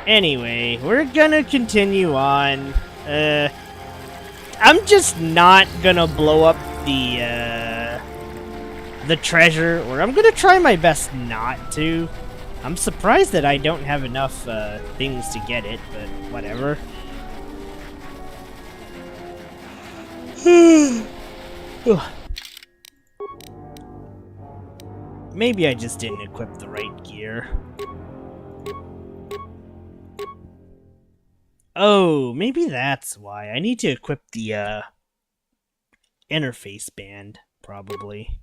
Anyway, we're gonna continue on. I'm just not gonna blow up the treasure, or I'm gonna try my best not to. I'm surprised that I don't have enough, things to get it, but whatever. Maybe I just didn't equip the right gear. Oh, maybe that's why. I need to equip the, interface band, probably.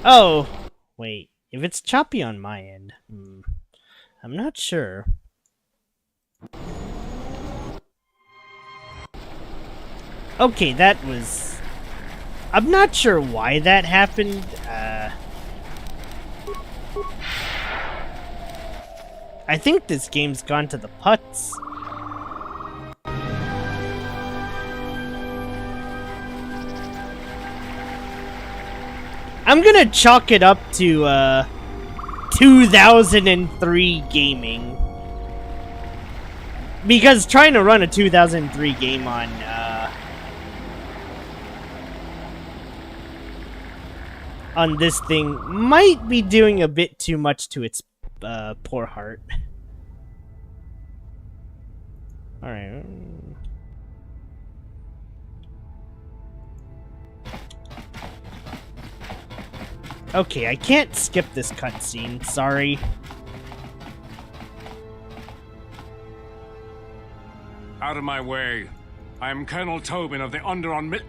Oh, wait. If it's choppy on my end, I'm not sure. Okay, that was... I'm not sure why that happened. I think this game's gone to the putts. I'm gonna chalk it up to, 2003 gaming. Because trying to run a 2003 game on, on this thing might be doing a bit too much to its poor heart. Alright. Okay, I can't skip this cutscene, sorry. Out of my way. I am Colonel Tobin of the Onderon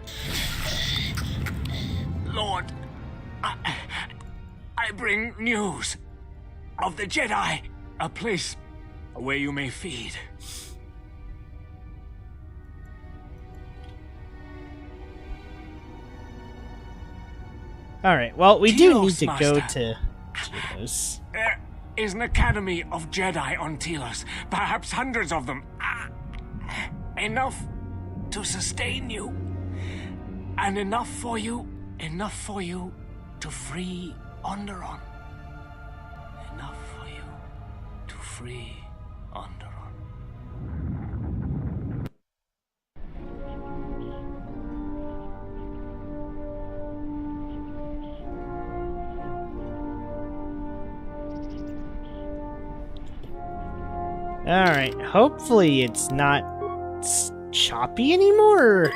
Lord, I bring news of the Jedi, a place where you may feed. Alright, well, we do need to Telos, go Master. to Telos. There is an academy of Jedi on Telos, perhaps hundreds of them. Enough to sustain you, and enough for you to free Onderon. Enough for you to free Onderon. Alright, hopefully it's not choppy anymore.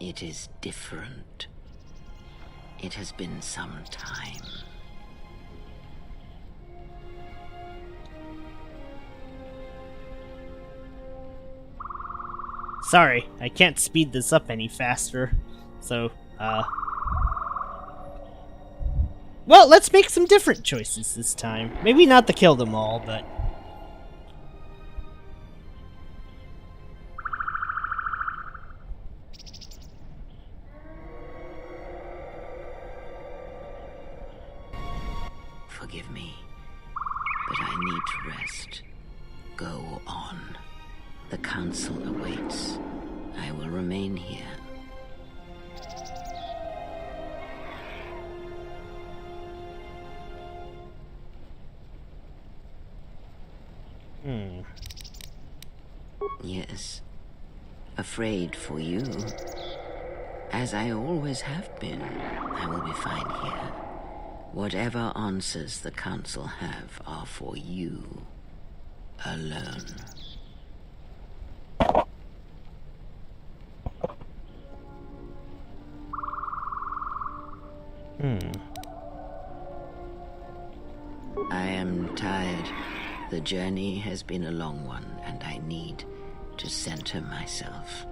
It is different. It has been some time. Sorry, I can't speed this up any faster. So, well, let's make some different choices this time. Maybe not to kill them all, but... Forgive me, but I need to rest. Go on. The council awaits. I will remain here. Yes. Afraid for you. As I always have been, I will be fine here. Whatever answers the council have are for you alone. I am tired. The journey has been a long one, and I need to center myself.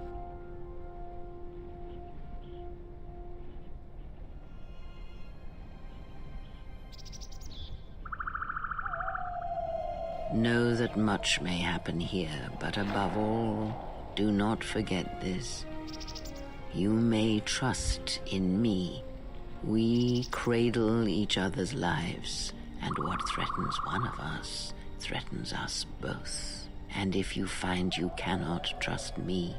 Know that much may happen here, but above all, do not forget this. You may trust in me. We cradle each other's lives And what threatens one of us threatens us both. And if you find you cannot trust me,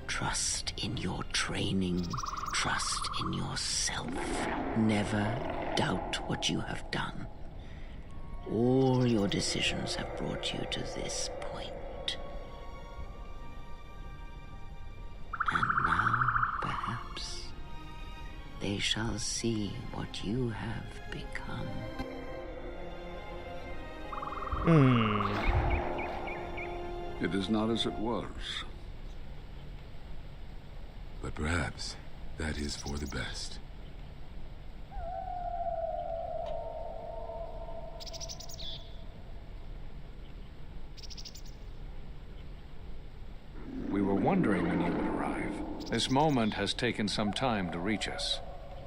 trust in your training, trust in yourself. Never doubt what you have done. All your decisions have brought you to this point. And now, perhaps, they shall see what you have become. It is not as it was. But perhaps that is for the best. We were wondering when you would arrive. This moment has taken some time to reach us,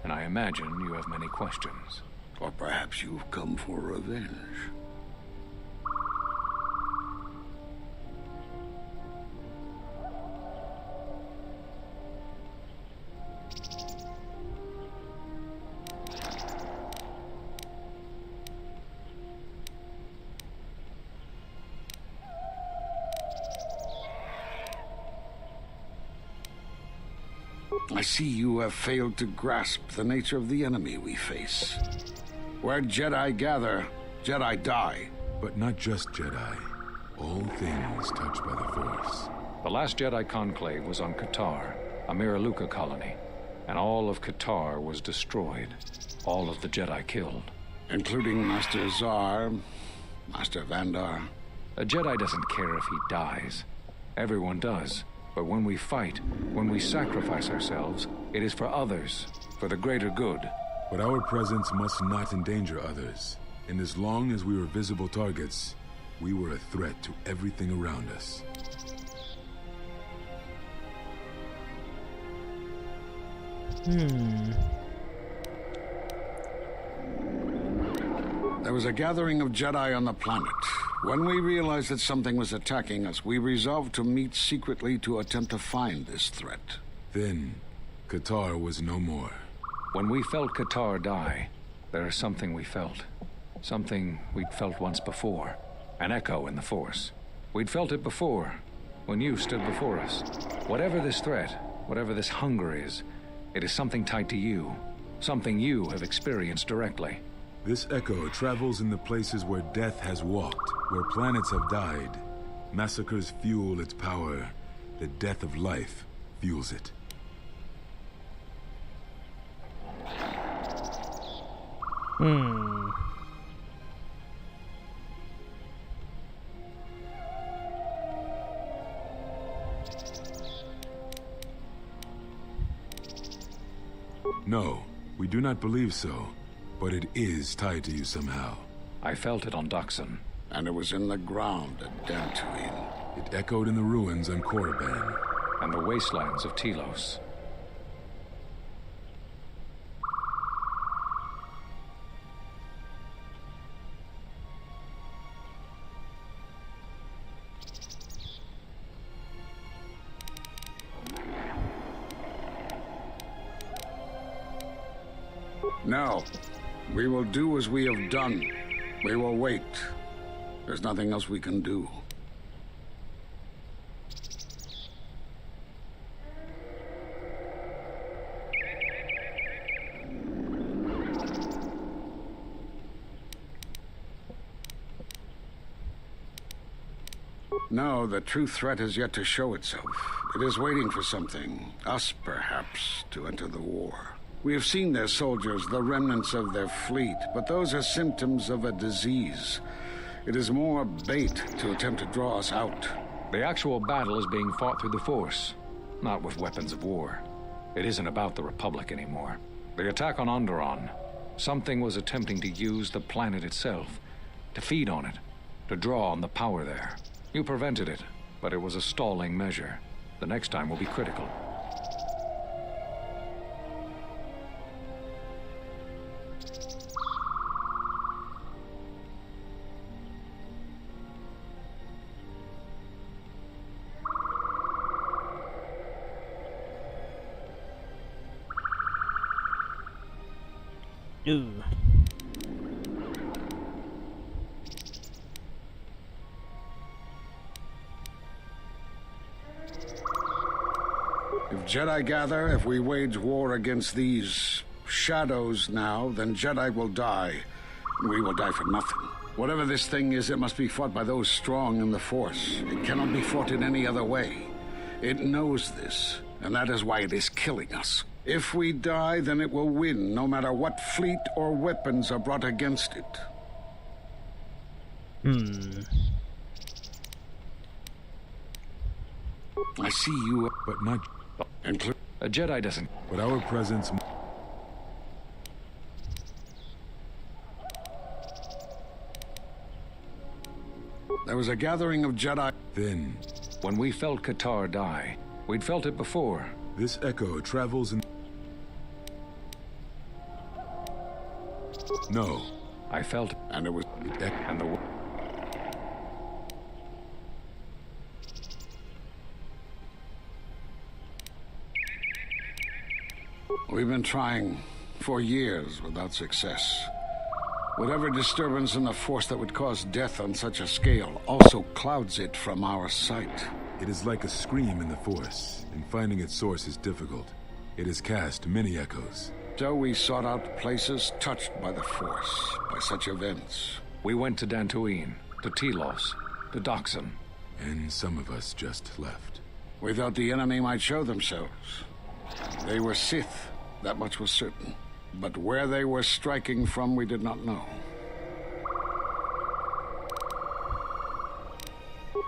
and I imagine you have many questions. Or perhaps you've come for revenge. I see you have failed to grasp the nature of the enemy we face. Where Jedi gather, Jedi die. But not just Jedi. All things touched by the Force. The last Jedi conclave was on Kotor, a Miraluka colony, and all of Kotor was destroyed. All of the Jedi killed. Including Master Zar, Master Vandar. A Jedi doesn't care if he dies. Everyone does. But when we fight, when we sacrifice ourselves, it is for others, for the greater good. But our presence must not endanger others. And as long as we were visible targets, we were a threat to everything around us. There was a gathering of Jedi on the planet. When we realized that something was attacking us, we resolved to meet secretly to attempt to find this threat. Then, Kotor was no more. When we felt Kotor die, there is something we felt. Something we'd felt once before. An echo in the Force. We'd felt it before, when you stood before us. Whatever this threat, whatever this hunger is, it is something tied to you. Something you have experienced directly. This echo travels in the places where death has walked, where planets have died. Massacres fuel its power. The death of life fuels it. No, we do not believe so. But it is tied to you somehow. I felt it on doxxing. And it was in the ground at Dantooine. It echoed in the ruins on Korriban. And the wastelands of Telos. No. We will do as we have done. We will wait. There's nothing else we can do. No, the true threat has yet to show itself. It is waiting for something, us perhaps, to enter the war. We have seen their soldiers, the remnants of their fleet, but those are symptoms of a disease. It is more bait to attempt to draw us out. The actual battle is being fought through the Force, not with weapons of war. It isn't about the Republic anymore. The attack on Onderon, something was attempting to use the planet itself, to feed on it, to draw on the power there. You prevented it, but it was a stalling measure. The next time will be critical. Ooh. If Jedi gather, if we wage war against these shadows now, then Jedi will die. And we will die for nothing. Whatever this thing is, it must be fought by those strong in the Force. It cannot be fought in any other way. It knows this, and that is why it is killing us. If we die, then it will win, no matter what fleet or weapons are brought against it. I see you, but not... A Jedi doesn't... But our presence... There was a gathering of Jedi. Then... When we felt Kotor die, we'd felt it before. This echo travels in... No. I felt... And it was... And the... We've been trying for years without success. Whatever disturbance in the Force that would cause death on such a scale also clouds it from our sight. It is like a scream in the Force, and finding its source is difficult. It has cast many echoes. So we sought out places touched by the Force, by such events. We went to Dantooine, to Telos, to doxxing. And some of us just left. We thought the enemy might show themselves. They were Sith, that much was certain. But where they were striking from, we did not know.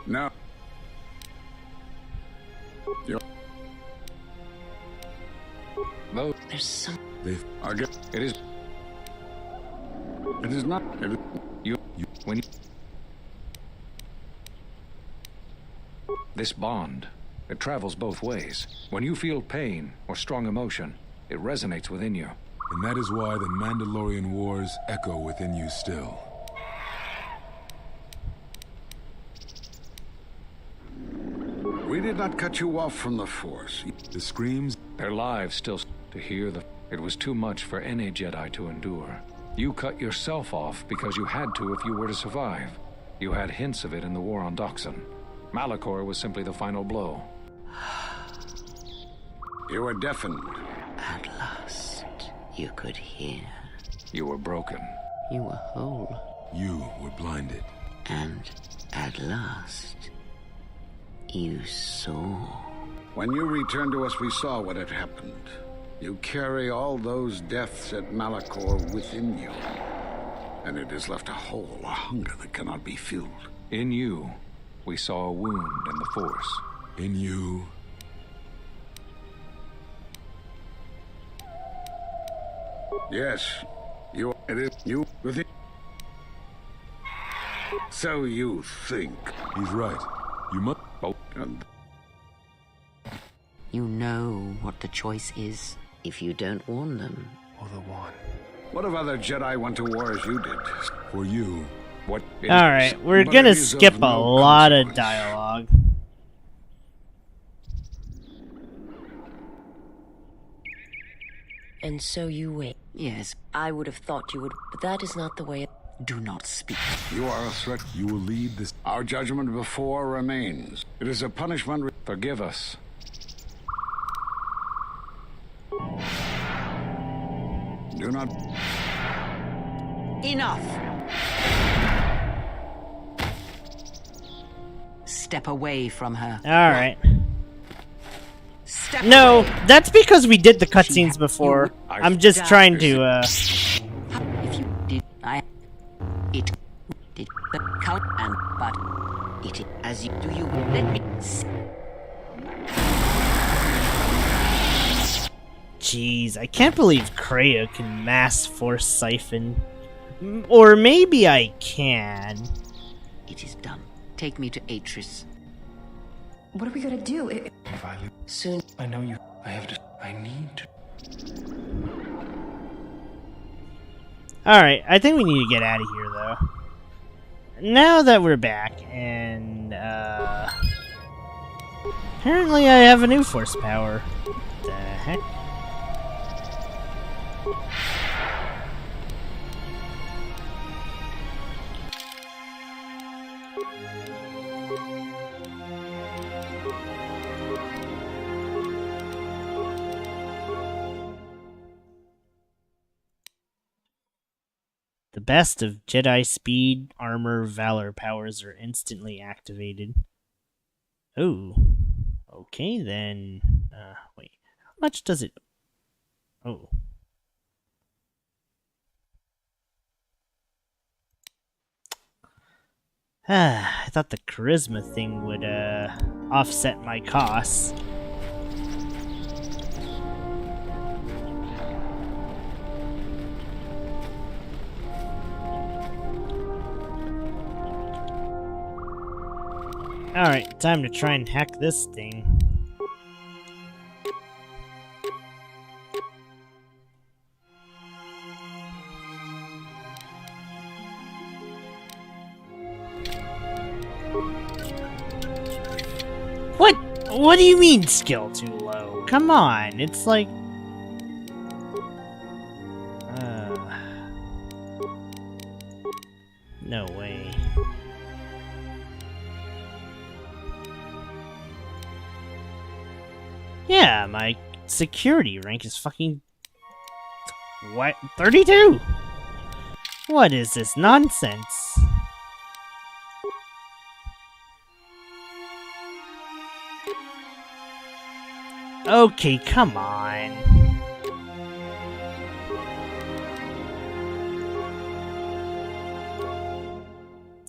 No. No. There's some... It is... It is not... It is... When you... This bond, it travels both ways. When you feel pain or strong emotion, it resonates within you. And that is why the Mandalorian wars echo within you still. We did not cut you off from the Force. The screams... Their lives still... To hear the... It was too much for any Jedi to endure. You cut yourself off because you had to if you were to survive. You had hints of it in the war on doxxing. Malachor was simply the final blow. You were deafened. At last, you could hear. You were broken. You were whole. You were blinded. And at last, you saw. When you returned to us, we saw what had happened. You carry all those deaths at Malachor within you. And it has left a hole, a hunger that cannot be filled. In you, we saw a wound in the Force. In you... Yes, you. It is you within. So you think? He's right. You must. You know what the choice is if you don't warn them. Or the one. What if other Jedi went to war as you did? For you. What? Alright, we're gonna skip a lot of dialogue. And so you wait. Yes. I would have thought you would, but that is not the way it... Do not speak. You are a threat. You will lead this... Our judgment before remains. It is a punishment... Forgive us. Do not... Enough! Step away from her. Alright. Step No, away. that's because we did the cutscenes before. I'm just trying to, If you did, it did the count and but it as you do you let me. Jeez, I can't believe Kreia can mass force siphon. Or maybe I can. It is done. Take me to Atris. What are we gonna do? If I leave... Soon. I know you... I have to... I need to... Alright, I think we need to get out of here, though. Now that we're back, and, apparently I have a new force power. What the heck? The best of Jedi speed, armor, valor powers are instantly activated. Oh. Okay, then. Wait. How much does it... Oh. I thought the charisma thing would, offset my costs. Alright, time to try and hack this thing. What? What do you mean skill too low? Come on, it's like... No way. Yeah, my security rank is fucking... What? 32? What is this nonsense? Okay, come on.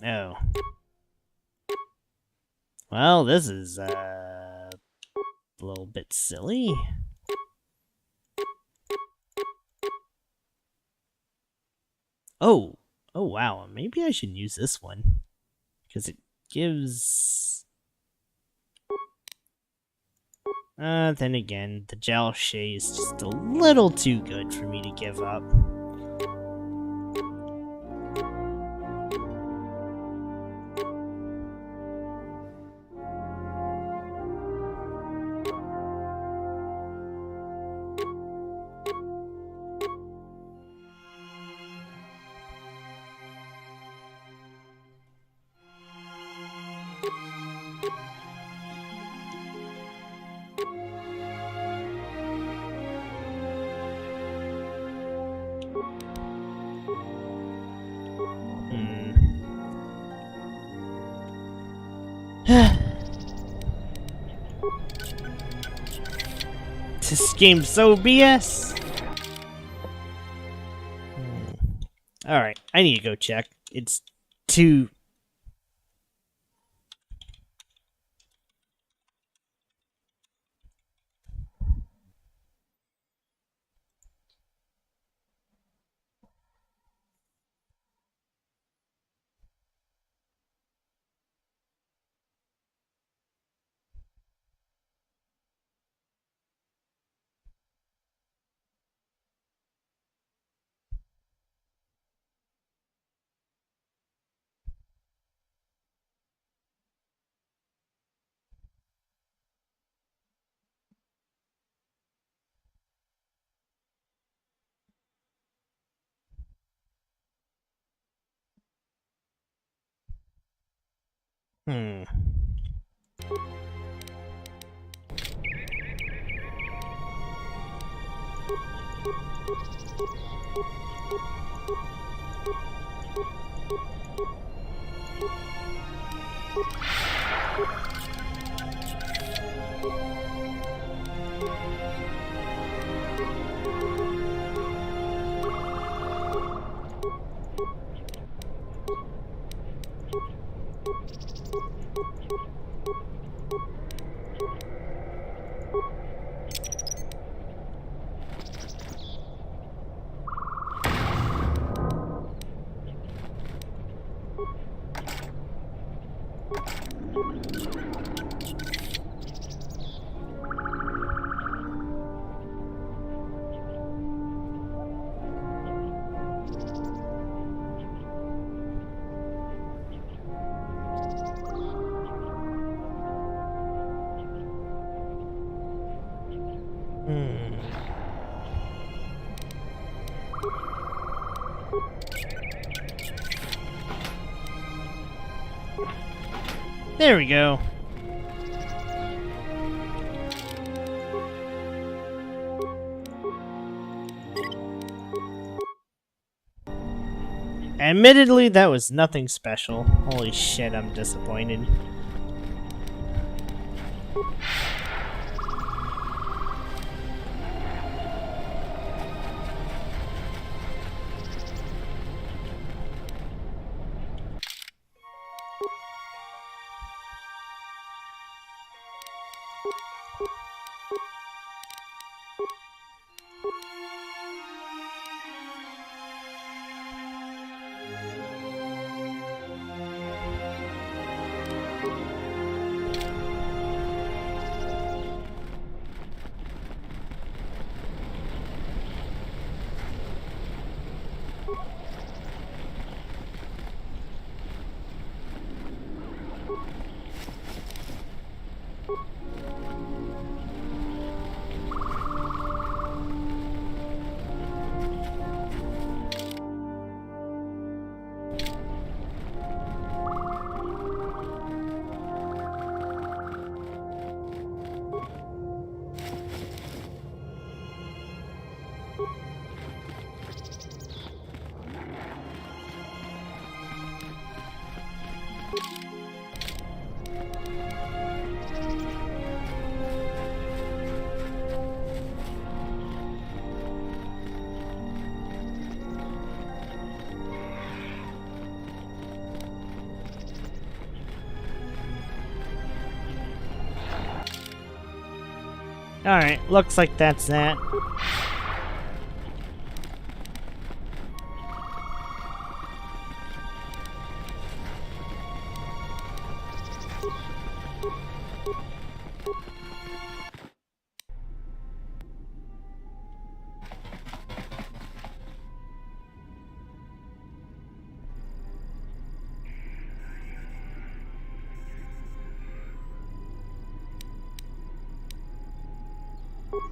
Oh. Well, this is, a little bit silly. Oh. Oh, wow. Maybe I should use this one. Because it gives... then again, the gel shade is just a little too good for me to give up. This game's so BS. Alright, I need to go check. It's too... There we go. Admittedly, that was nothing special. Holy shit, I'm disappointed. Alright, looks like that's that.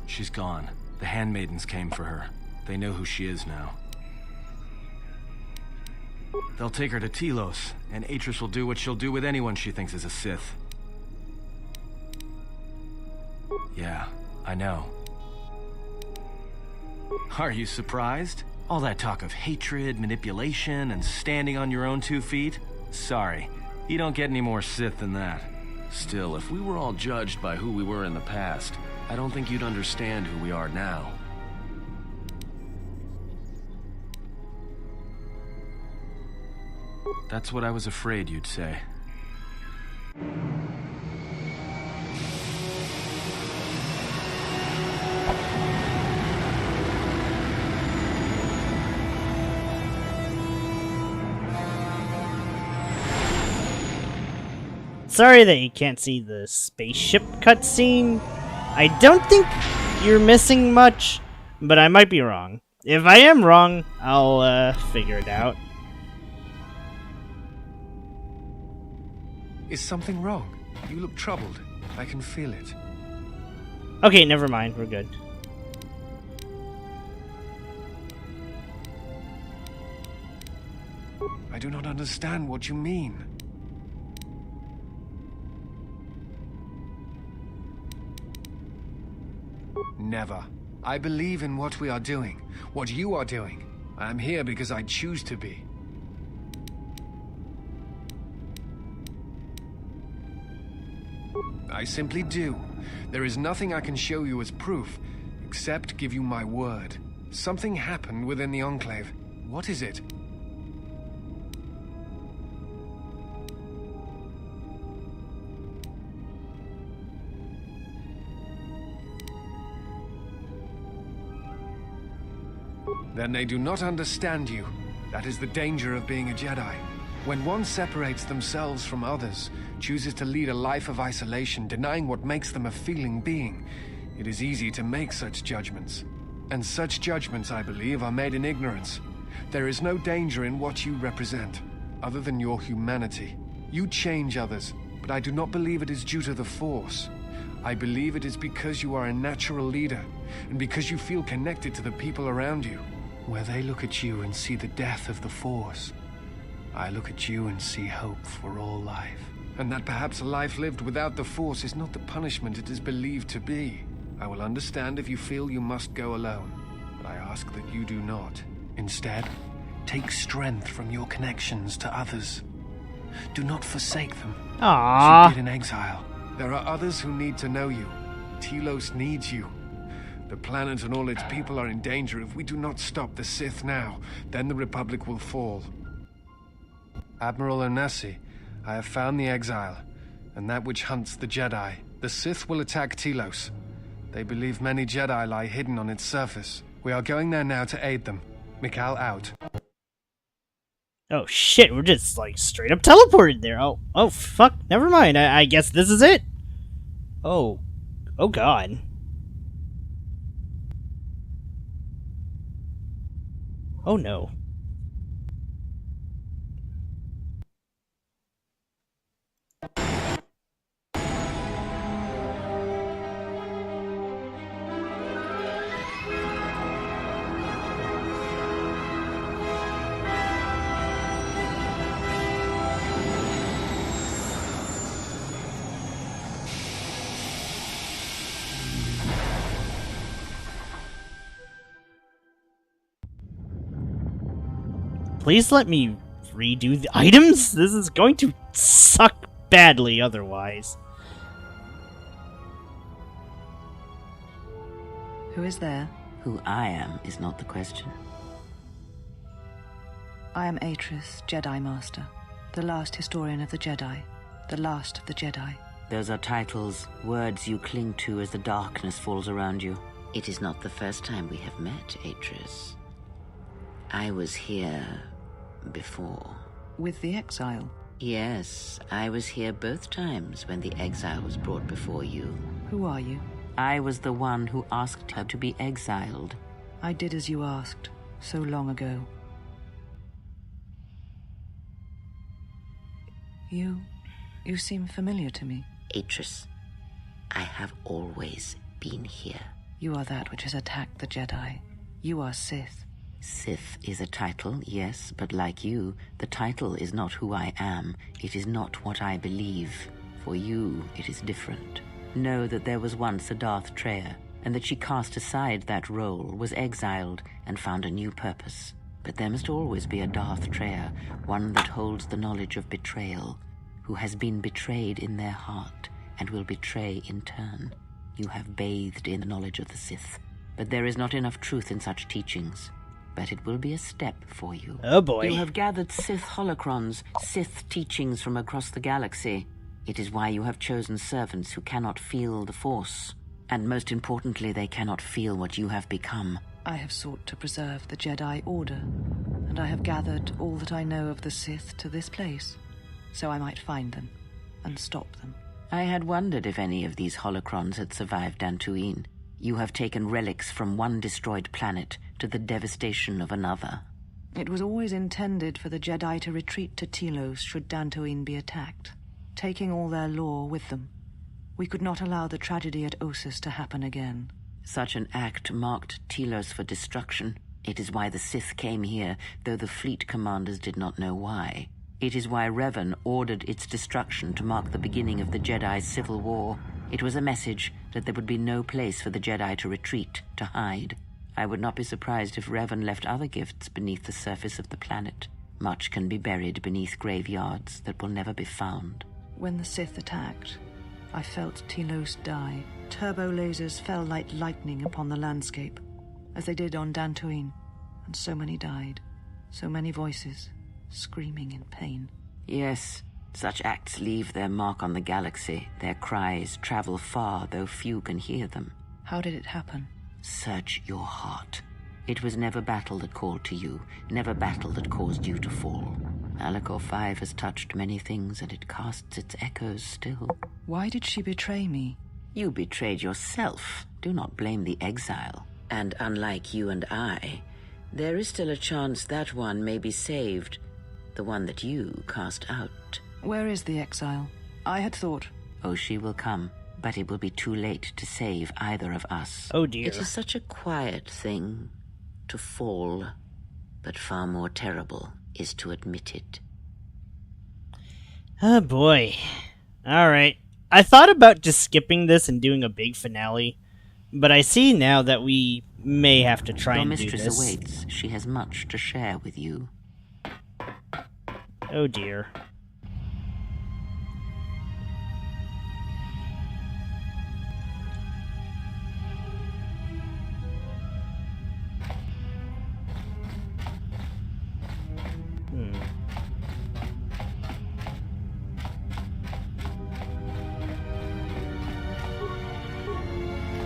She's gone. The handmaidens came for her. They know who she is now. They'll take her to Telos, and Atris will do what she'll do with anyone she thinks is a Sith. Yeah, I know. Are you surprised? All that talk of hatred, manipulation, and standing on your own 2 feet? Sorry, you don't get any more Sith than that. Still, if we were all judged by who we were in the past, I don't think you'd understand who we are now. That's what I was afraid you'd say. Sorry that you can't see the spaceship cutscene. I don't think you're missing much, but I might be wrong. If I am wrong, I'll figure it out. Is something wrong? You look troubled. I can feel it. Okay, never mind. We're good. I do not understand what you mean. Never. I believe in what we are doing, what you are doing. I am here because I choose to be. I simply do. There is nothing I can show you as proof, except give you my word. Something happened within the Enclave. What is it? Then they do not understand you. That is the danger of being a Jedi. When one separates themselves from others, chooses to lead a life of isolation, denying what makes them a feeling being, it is easy to make such judgments. And such judgments, I believe, are made in ignorance. There is no danger in what you represent, other than your humanity. You change others, but I do not believe it is due to the Force. I believe it is because you are a natural leader, and because you feel connected to the people around you. Where they look at you and see the death of the Force, I look at you and see hope for all life. And that perhaps a life lived without the Force is not the punishment it is believed to be. I will understand if you feel you must go alone, but I ask that you do not. Instead, Take strength from your connections to others. Do not forsake them. Aww. As you did in exile. There are others who need to know you. Telos needs you. The planet and all its people are in danger. If we do not stop the Sith now, then the Republic will fall. Admiral Onasi, I have found the exile, and that which hunts the Jedi. The Sith will attack Telos. They believe many Jedi lie hidden on its surface. We are going there now to aid them. Mikal out. Oh shit, we're just like straight up teleported there. Oh fuck, never mind. I guess this is it. Oh god. Oh no. Please let me redo the items? This is going to suck badly otherwise. Who is there? Who I am is not the question. I am Atris, Jedi Master, the last historian of the Jedi, the last of the Jedi. Those are titles, words you cling to as the darkness falls around you. It is not the first time we have met, Atris. I was here before. With the exile? Yes, I was here both times when the exile was brought before you. Who are you? I was the one who asked her to be exiled. I did as you asked, so long ago. You seem familiar to me. Atris, I have always been here. You are that which has attacked the Jedi. You are Sith. Sith is a title, yes, but like you, the title is not who I am. It is not what I believe. For you, it is different. Know that there was once a Darth Treya, and that she cast aside that role, was exiled, and found a new purpose. But there must always be a Darth Treya, one that holds the knowledge of betrayal, who has been betrayed in their heart, and will betray in turn. You have bathed in the knowledge of the Sith, but there is not enough truth in such teachings. But it will be a step for you. Oh boy. You have gathered Sith holocrons, Sith teachings from across the galaxy. It is why you have chosen servants who cannot feel the Force. And most importantly, they cannot feel what you have become. I have sought to preserve the Jedi Order, and I have gathered all that I know of the Sith to this place, so I might find them and stop them. I had wondered if any of these holocrons had survived Dantooine. You have taken relics from one destroyed planet to the devastation of another. It was always intended for the Jedi to retreat to Telos should Dantooine be attacked, taking all their lore with them. We could not allow the tragedy at Ossus to happen again. Such an act marked Telos for destruction. It is why the Sith came here, though the fleet commanders did not know why. It is why Revan ordered its destruction to mark the beginning of the Jedi's civil war. It was a message that there would be no place for the Jedi to retreat, to hide. I would not be surprised if Revan left other gifts beneath the surface of the planet. Much can be buried beneath graveyards that will never be found. When the Sith attacked, I felt Telos die. Turbo lasers fell like lightning upon the landscape, as they did on Dantooine, and so many died. So many voices, screaming in pain. Yes, such acts leave their mark on the galaxy. Their cries travel far, though few can hear them. How did it happen? Search your heart. It was never battle that called to you, never battle that caused you to fall. Alakor 5 has touched many things, and it casts its echoes still. Why did she betray me? You betrayed yourself. Do not blame the exile. And unlike you and I, there is still a chance that one may be saved. The one that you cast out. Where is the exile? I had thought... Oh, she will come, but it will be too late to save either of us. Oh dear. It is such a quiet thing to fall, but far more terrible is to admit it. Oh boy. Alright. I thought about just skipping this and doing a big finale, but I see now that we may have to try Your and do mistress this. awaits. She has much to share with you. Oh dear.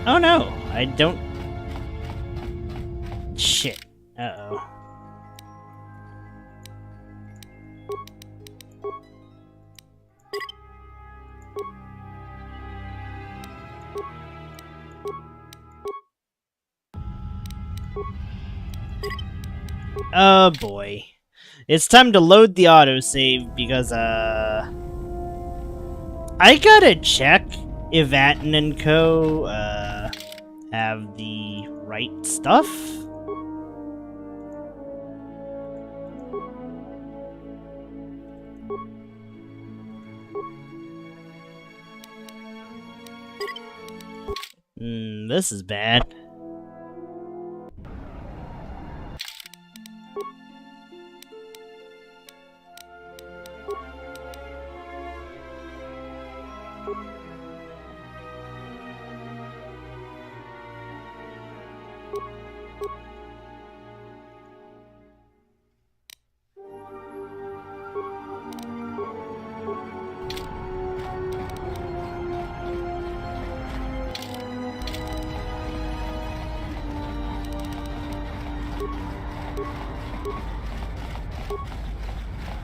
Oh no, I don't... Shit. Uh-oh. Oh boy. It's time to load the autosave because, I gotta check if Atten and Co, have the right stuff. This is bad.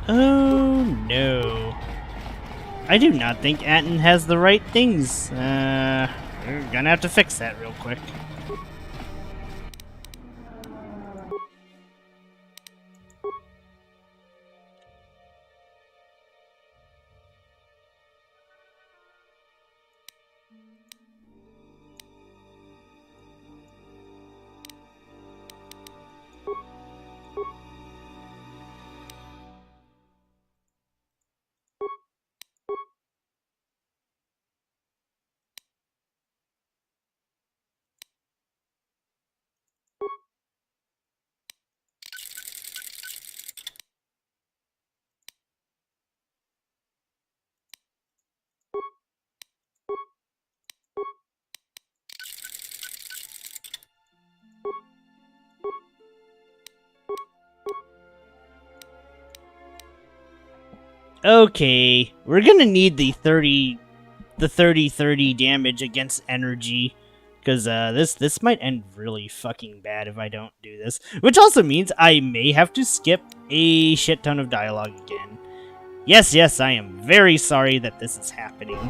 Oh no. I do not think Atten has the right things. We're gonna have to fix that real quick. Okay, we're gonna need the 30-30 damage against energy, because this might end really fucking bad if I don't do this. Which also means I may have to skip a shit ton of dialogue again. Yes, I am very sorry that this is happening.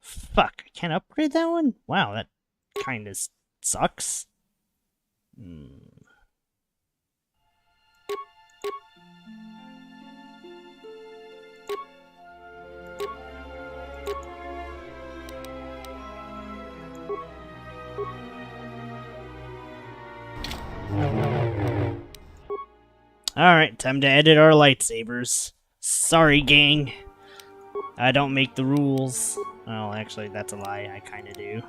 Fuck, I can't upgrade that one? Wow, that kinda sucks. Alright, time to edit our lightsabers. Sorry, gang. I don't make the rules. Well, actually, that's a lie. I kinda do.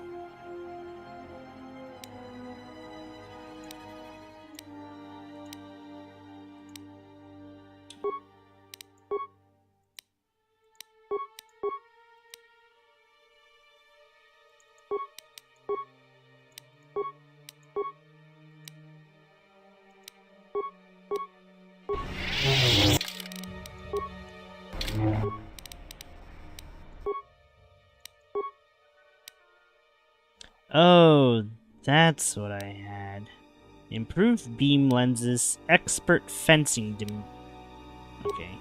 That's what I had. Improved beam lenses, expert fencing Okay.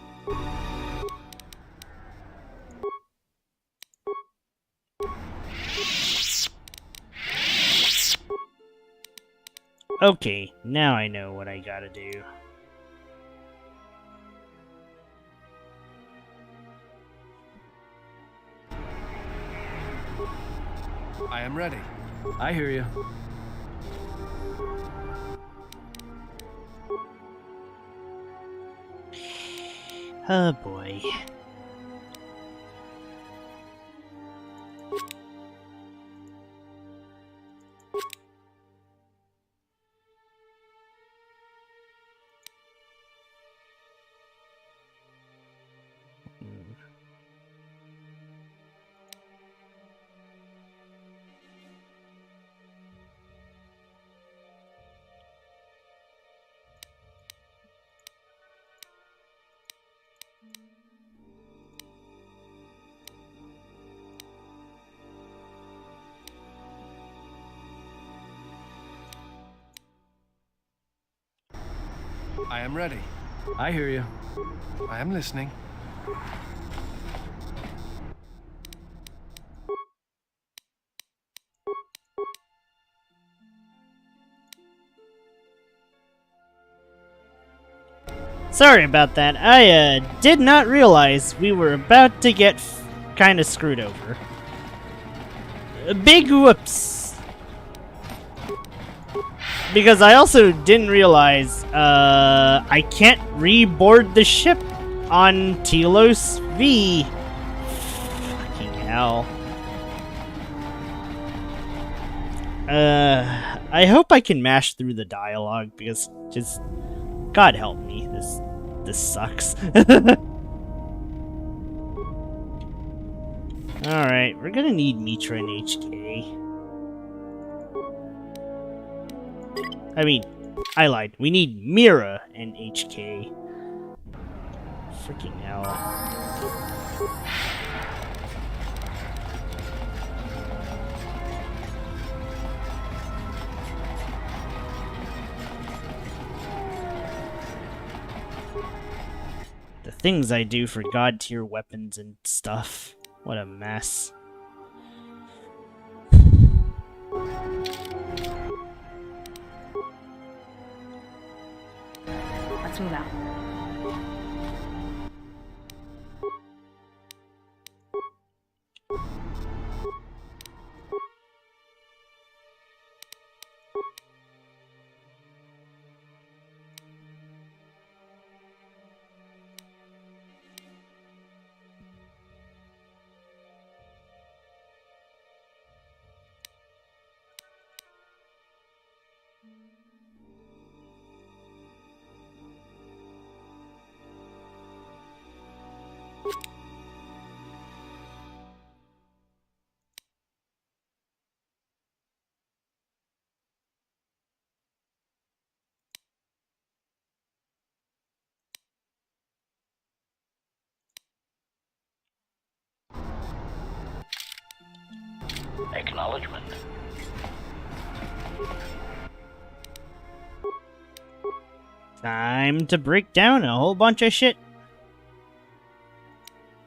Okay, now I know what I gotta do. I am ready. I hear you. Oh boy. I am ready. I hear you. I am listening. Sorry about that. I did not realize we were about to get kind of screwed over. Big whoops. Because I also didn't realize I can't reboard the ship on Telos V. Fucking hell. I hope I can mash through the dialogue because just God help me, this sucks. Alright, we're gonna need Mitra and HK. I mean, I lied. We need Mira and HK. Freaking hell. The things I do for god tier weapons and stuff. What a mess. Let's move out. Acknowledgement. Time to break down a whole bunch of shit.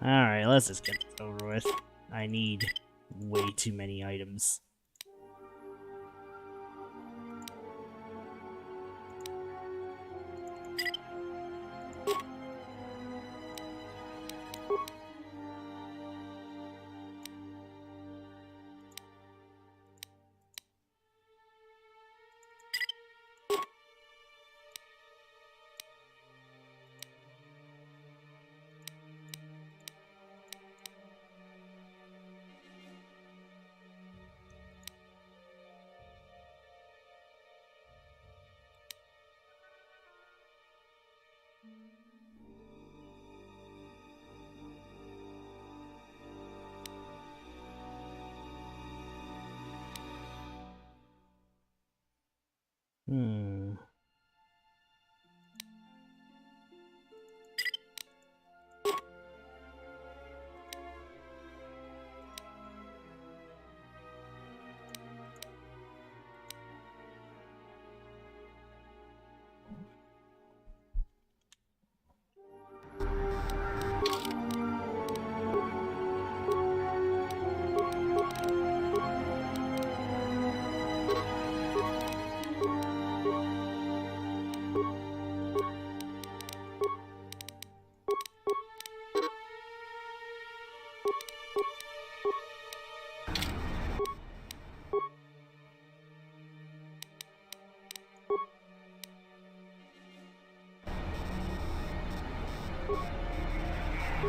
Alright, let's just get this over with. I need way too many items.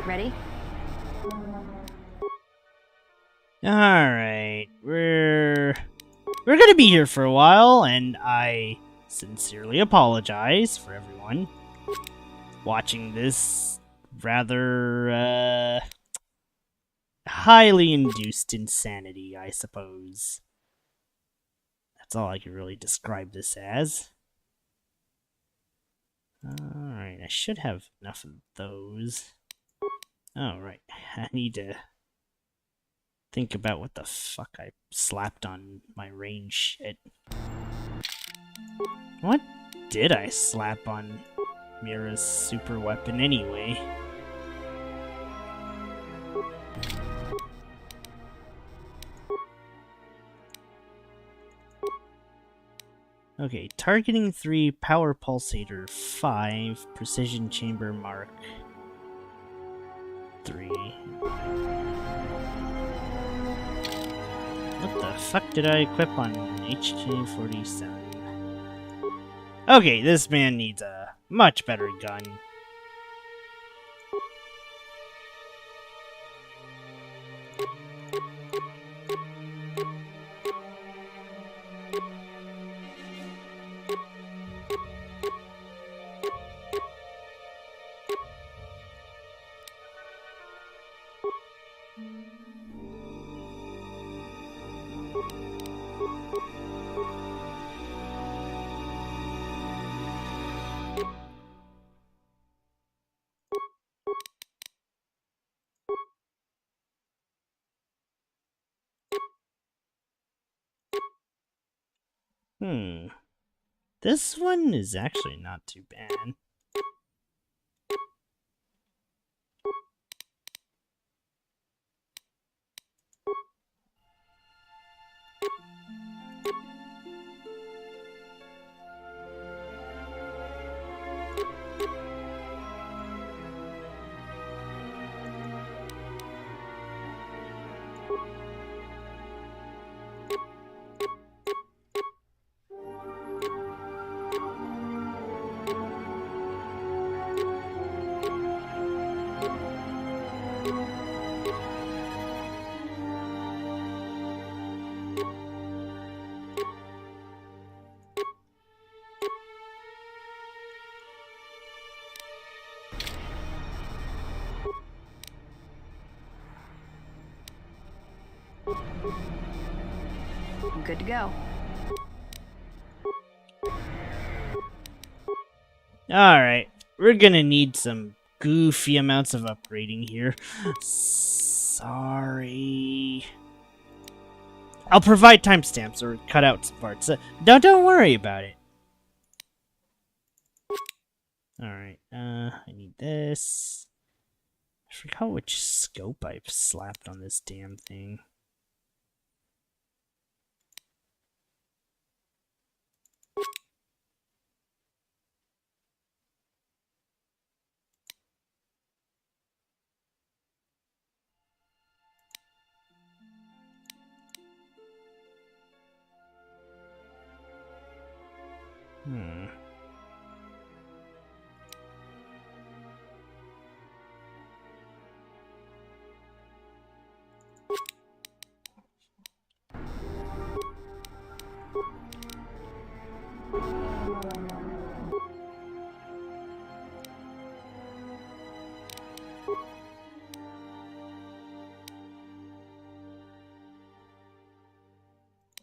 Ready? Alright, we're gonna be here for a while, and I sincerely apologize for everyone watching this rather, highly induced insanity, I suppose. That's all I can really describe this as. Alright, I should have enough of those. Alright, I need to think about what the fuck I slapped on my range shit. What did I slap on Mira's super weapon anyway? Okay, targeting 3, power pulsator 5, precision chamber mark 3. What the fuck did I equip on HK-47? Okay, this man needs a much better gun. This one is actually not too bad. I'm good to go. Alright, we're gonna need some goofy amounts of upgrading here. Sorry. I'll provide timestamps or cut out some parts. Don't worry about it. Alright, I need this. I forgot which scope I've slapped on this damn thing.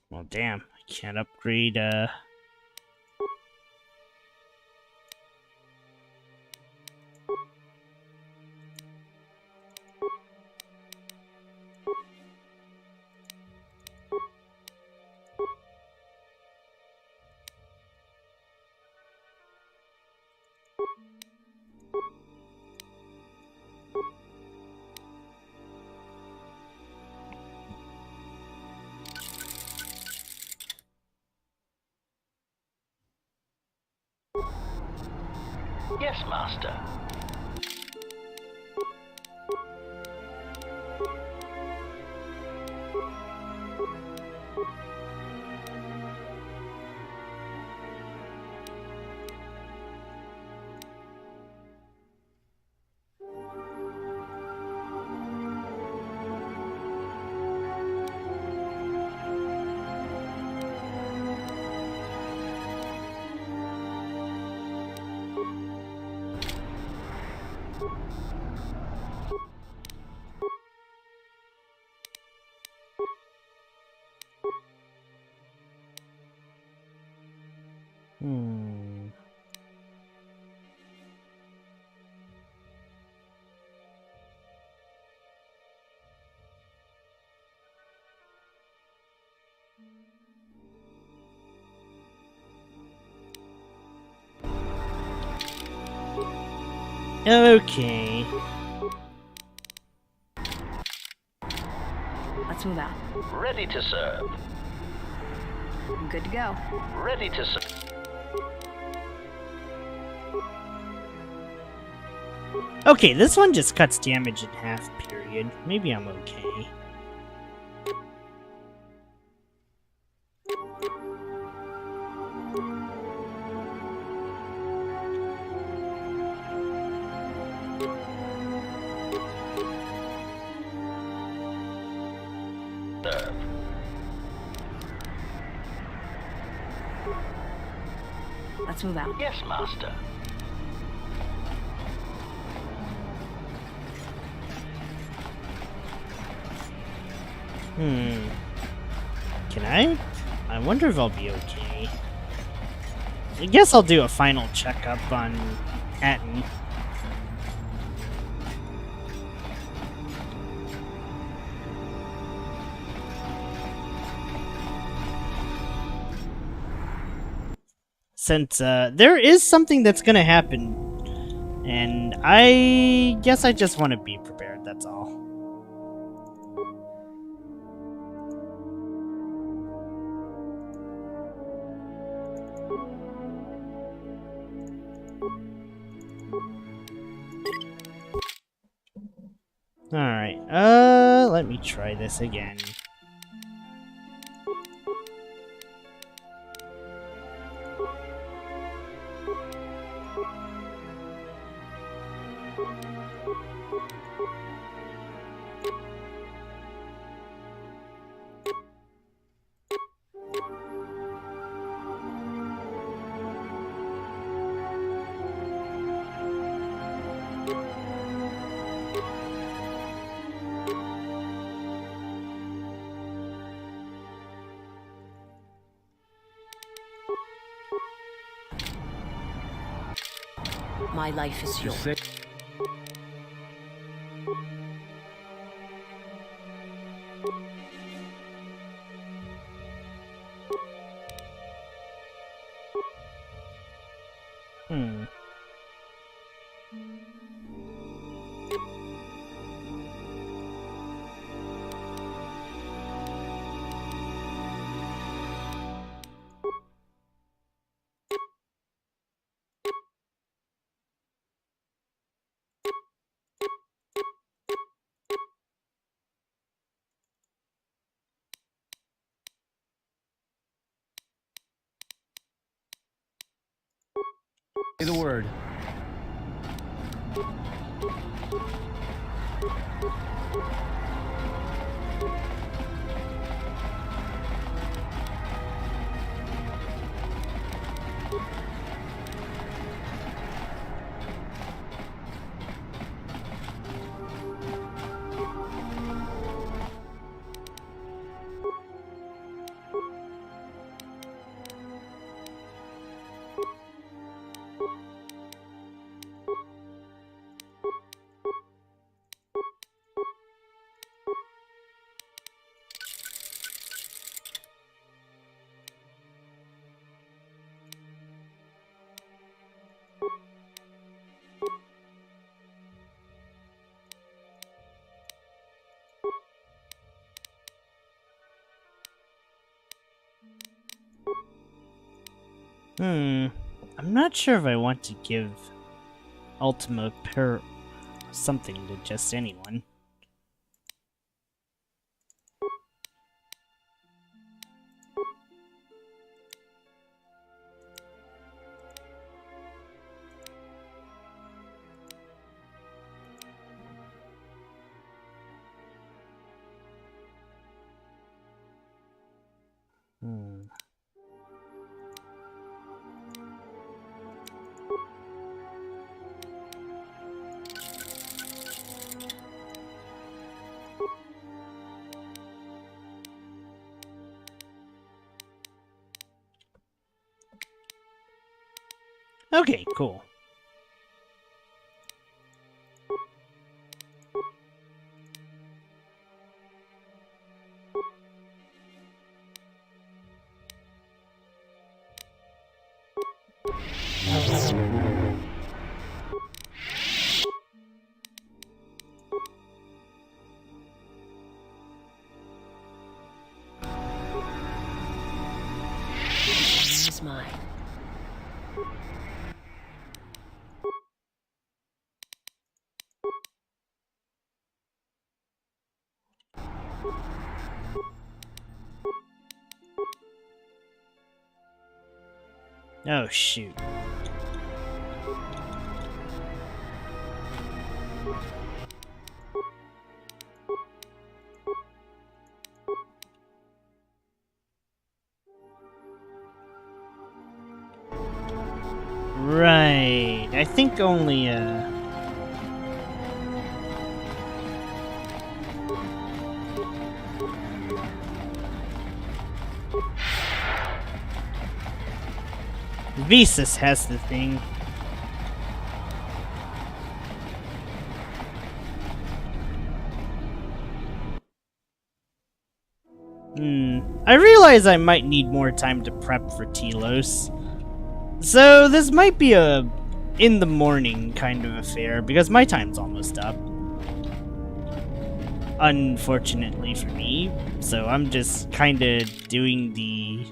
Well, damn, I can't upgrade, Yes, Master. Okay. Let's move out. Ready to serve. I'm good to go. Ready to serve. Okay, this one just cuts damage in half, period. Maybe I'm okay. Serve. Let's move out. Yes, Master. Can I? I wonder if I'll be okay. I guess I'll do a final checkup on Hatton. Since there is something that's gonna happen, and I guess I just want to be prepared, that's all. Alright, let me try this again. My life is yours. Say the word. I'm not sure if I want to give Ultima per something to just anyone. Okay, cool. Is mine. Oh, shoot. Right. I think only, Visas has the thing. I realize I might need more time to prep for Telos. So this might be a in the morning kind of affair, because my time's almost up. Unfortunately for me. So I'm just kind of doing the,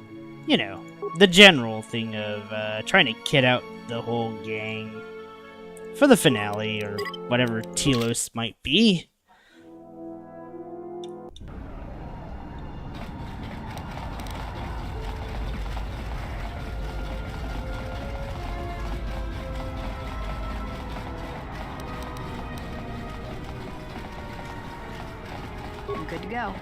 you know, the general thing of trying to kit out the whole gang for the finale, or whatever Telos might be. I'm good to go.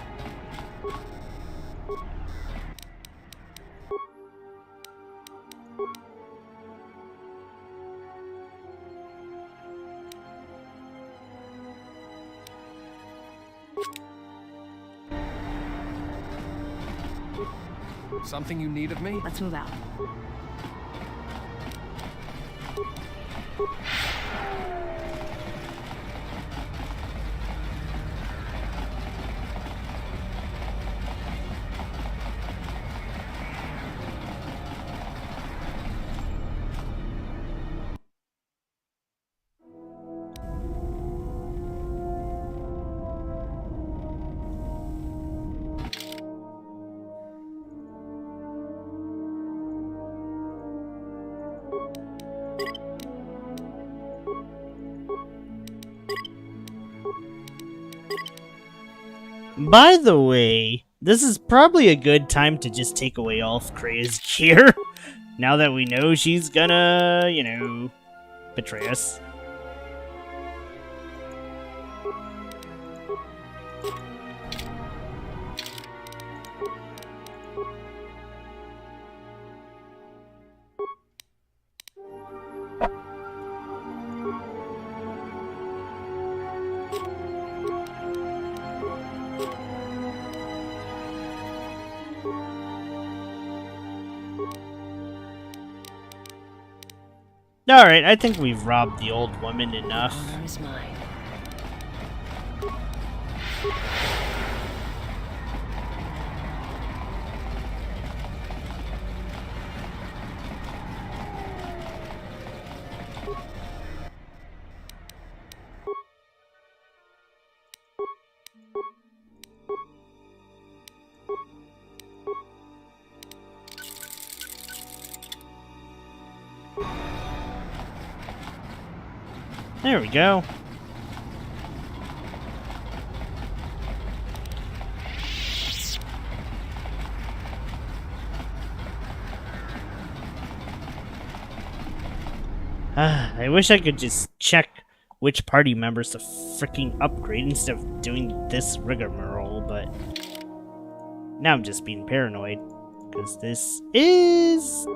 Something you need of me? Let's move out. By the way, this is probably a good time to just take away all of Krea's gear. Now that we know she's gonna, you know, betray us. Alright, I think we've robbed the old woman enough. Honor is mine. There we go. I wish I could just check which party members to freaking upgrade instead of doing this rigmarole, but now I'm just being paranoid, because this is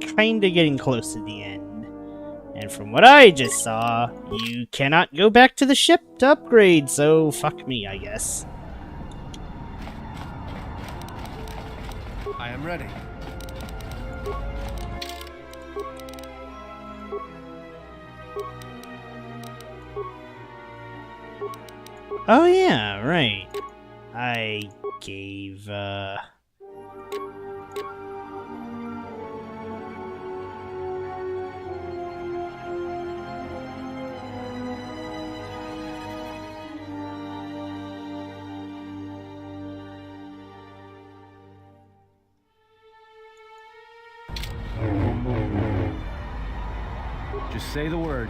kinda getting close to the end. And from what I just saw, you cannot go back to the ship to upgrade, so fuck me, I guess. I am ready. Oh yeah, right. I gave, Just say the word.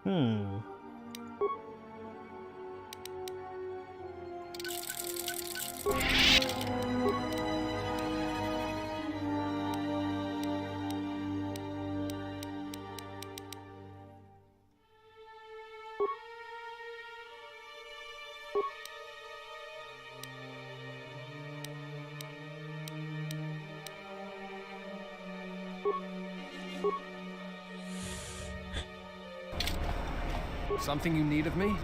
hmm. Something you need of me?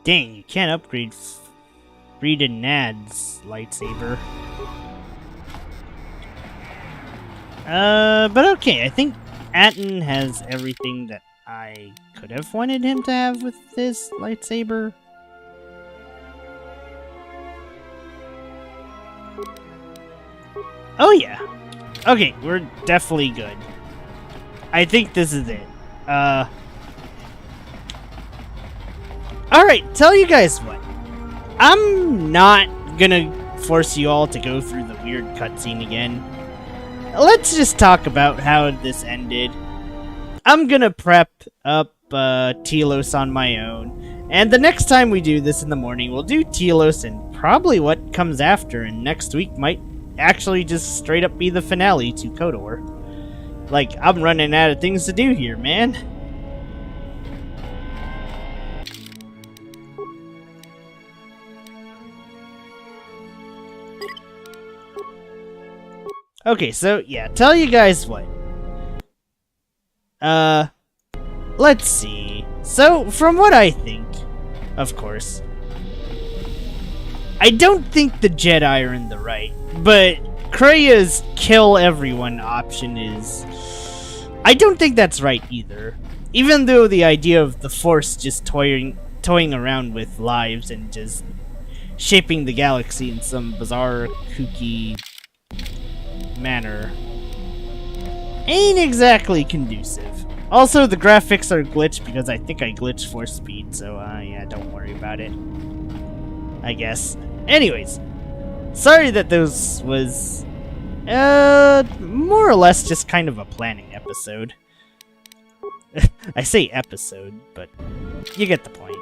Dang, you can't upgrade Frida Nad's lightsaber. But okay, I think Atten has everything that I could have wanted him to have with this lightsaber. Oh yeah. Okay, we're definitely good. I think this is it. Alright, tell you guys what. I'm not gonna force you all to go through the weird cutscene again. Let's just talk about how this ended. I'm gonna prep up Telos on my own, and the next time we do this in the morning, we'll do Telos and probably what comes after, and next week might actually just straight up be the finale to Kotor. Like, I'm running out of things to do here, man. Okay, so, yeah, tell you guys what. Let's see. So, from what I think, of course, I don't think the Jedi are in the right, but Krea's kill everyone option is... I don't think that's right either. Even though the idea of the Force just toying around with lives and just shaping the galaxy in some bizarre, kooky manner ain't exactly conducive. Also, the graphics are glitched because I think I glitched Force speed, so yeah, don't worry about it, I guess. Anyways, sorry that this was more or less just kind of a planning episode. I say episode, but you get the point.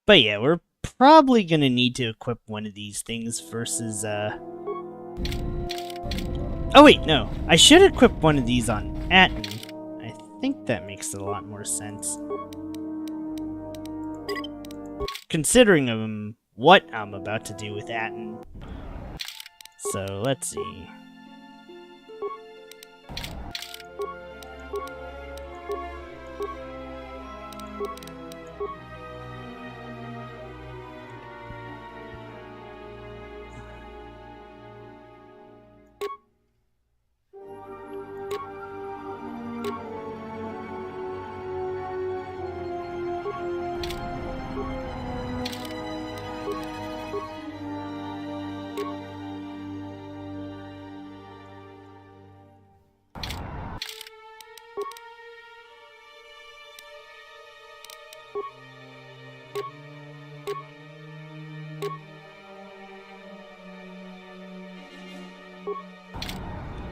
But yeah, we're probably gonna need to equip one of these things versus, Oh wait, no. I should equip one of these on Atten. I think that makes a lot more sense. Considering what I'm about to do with Atten. So, let's see.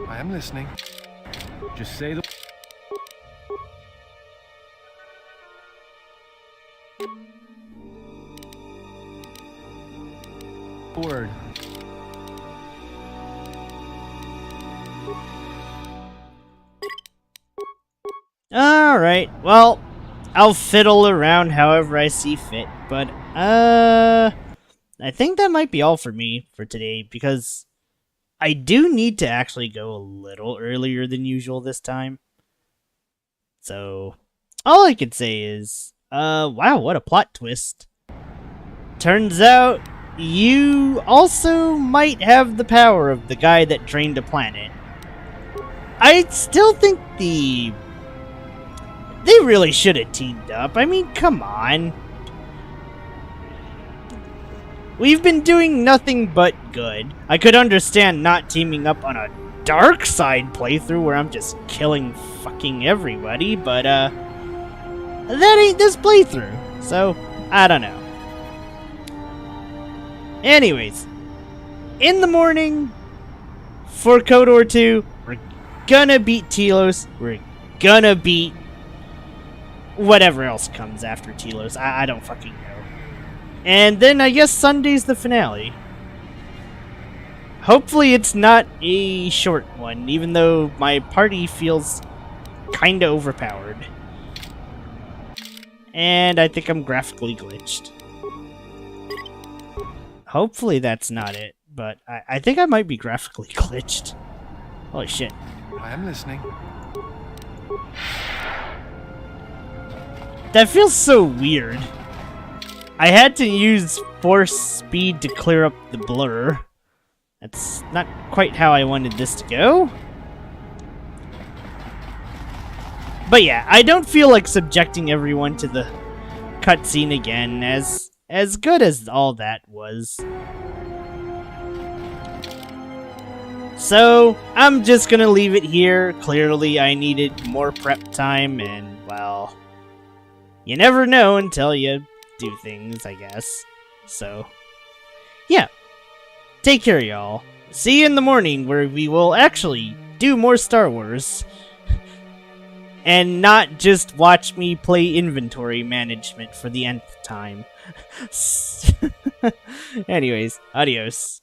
I am listening. Just say the... word. Alright, well, I'll fiddle around however I see fit, but, I think that might be all for me for today, because I do need to actually go a little earlier than usual this time. So, all I can say is, wow, what a plot twist. Turns out, you also might have the power of the guy that drained a planet. I still think they really should have teamed up. I mean, come on. We've been doing nothing but good. I could understand not teaming up on a dark side playthrough where I'm just killing fucking everybody, but that ain't this playthrough. So, I don't know. Anyways, in the morning for Kotor 2, we're gonna beat Telos. We're gonna beat whatever else comes after Telos. I don't fucking know. And then I guess Sunday's the finale. Hopefully it's not a short one, even though my party feels kinda overpowered. And I think I'm graphically glitched. Hopefully that's not it, but I think I might be graphically glitched. Holy shit. I am listening. That feels so weird. I had to use force speed to clear up the blur. That's not quite how I wanted this to go. But yeah, I don't feel like subjecting everyone to the cutscene again, as good as all that was. So, I'm just gonna leave it here. Clearly, I needed more prep time, and, well, you never know until you do things, I guess. So, yeah. Take care, y'all. See you in the morning, where we will actually do more Star Wars. And not just watch me play inventory management for the nth time. Anyways, adios.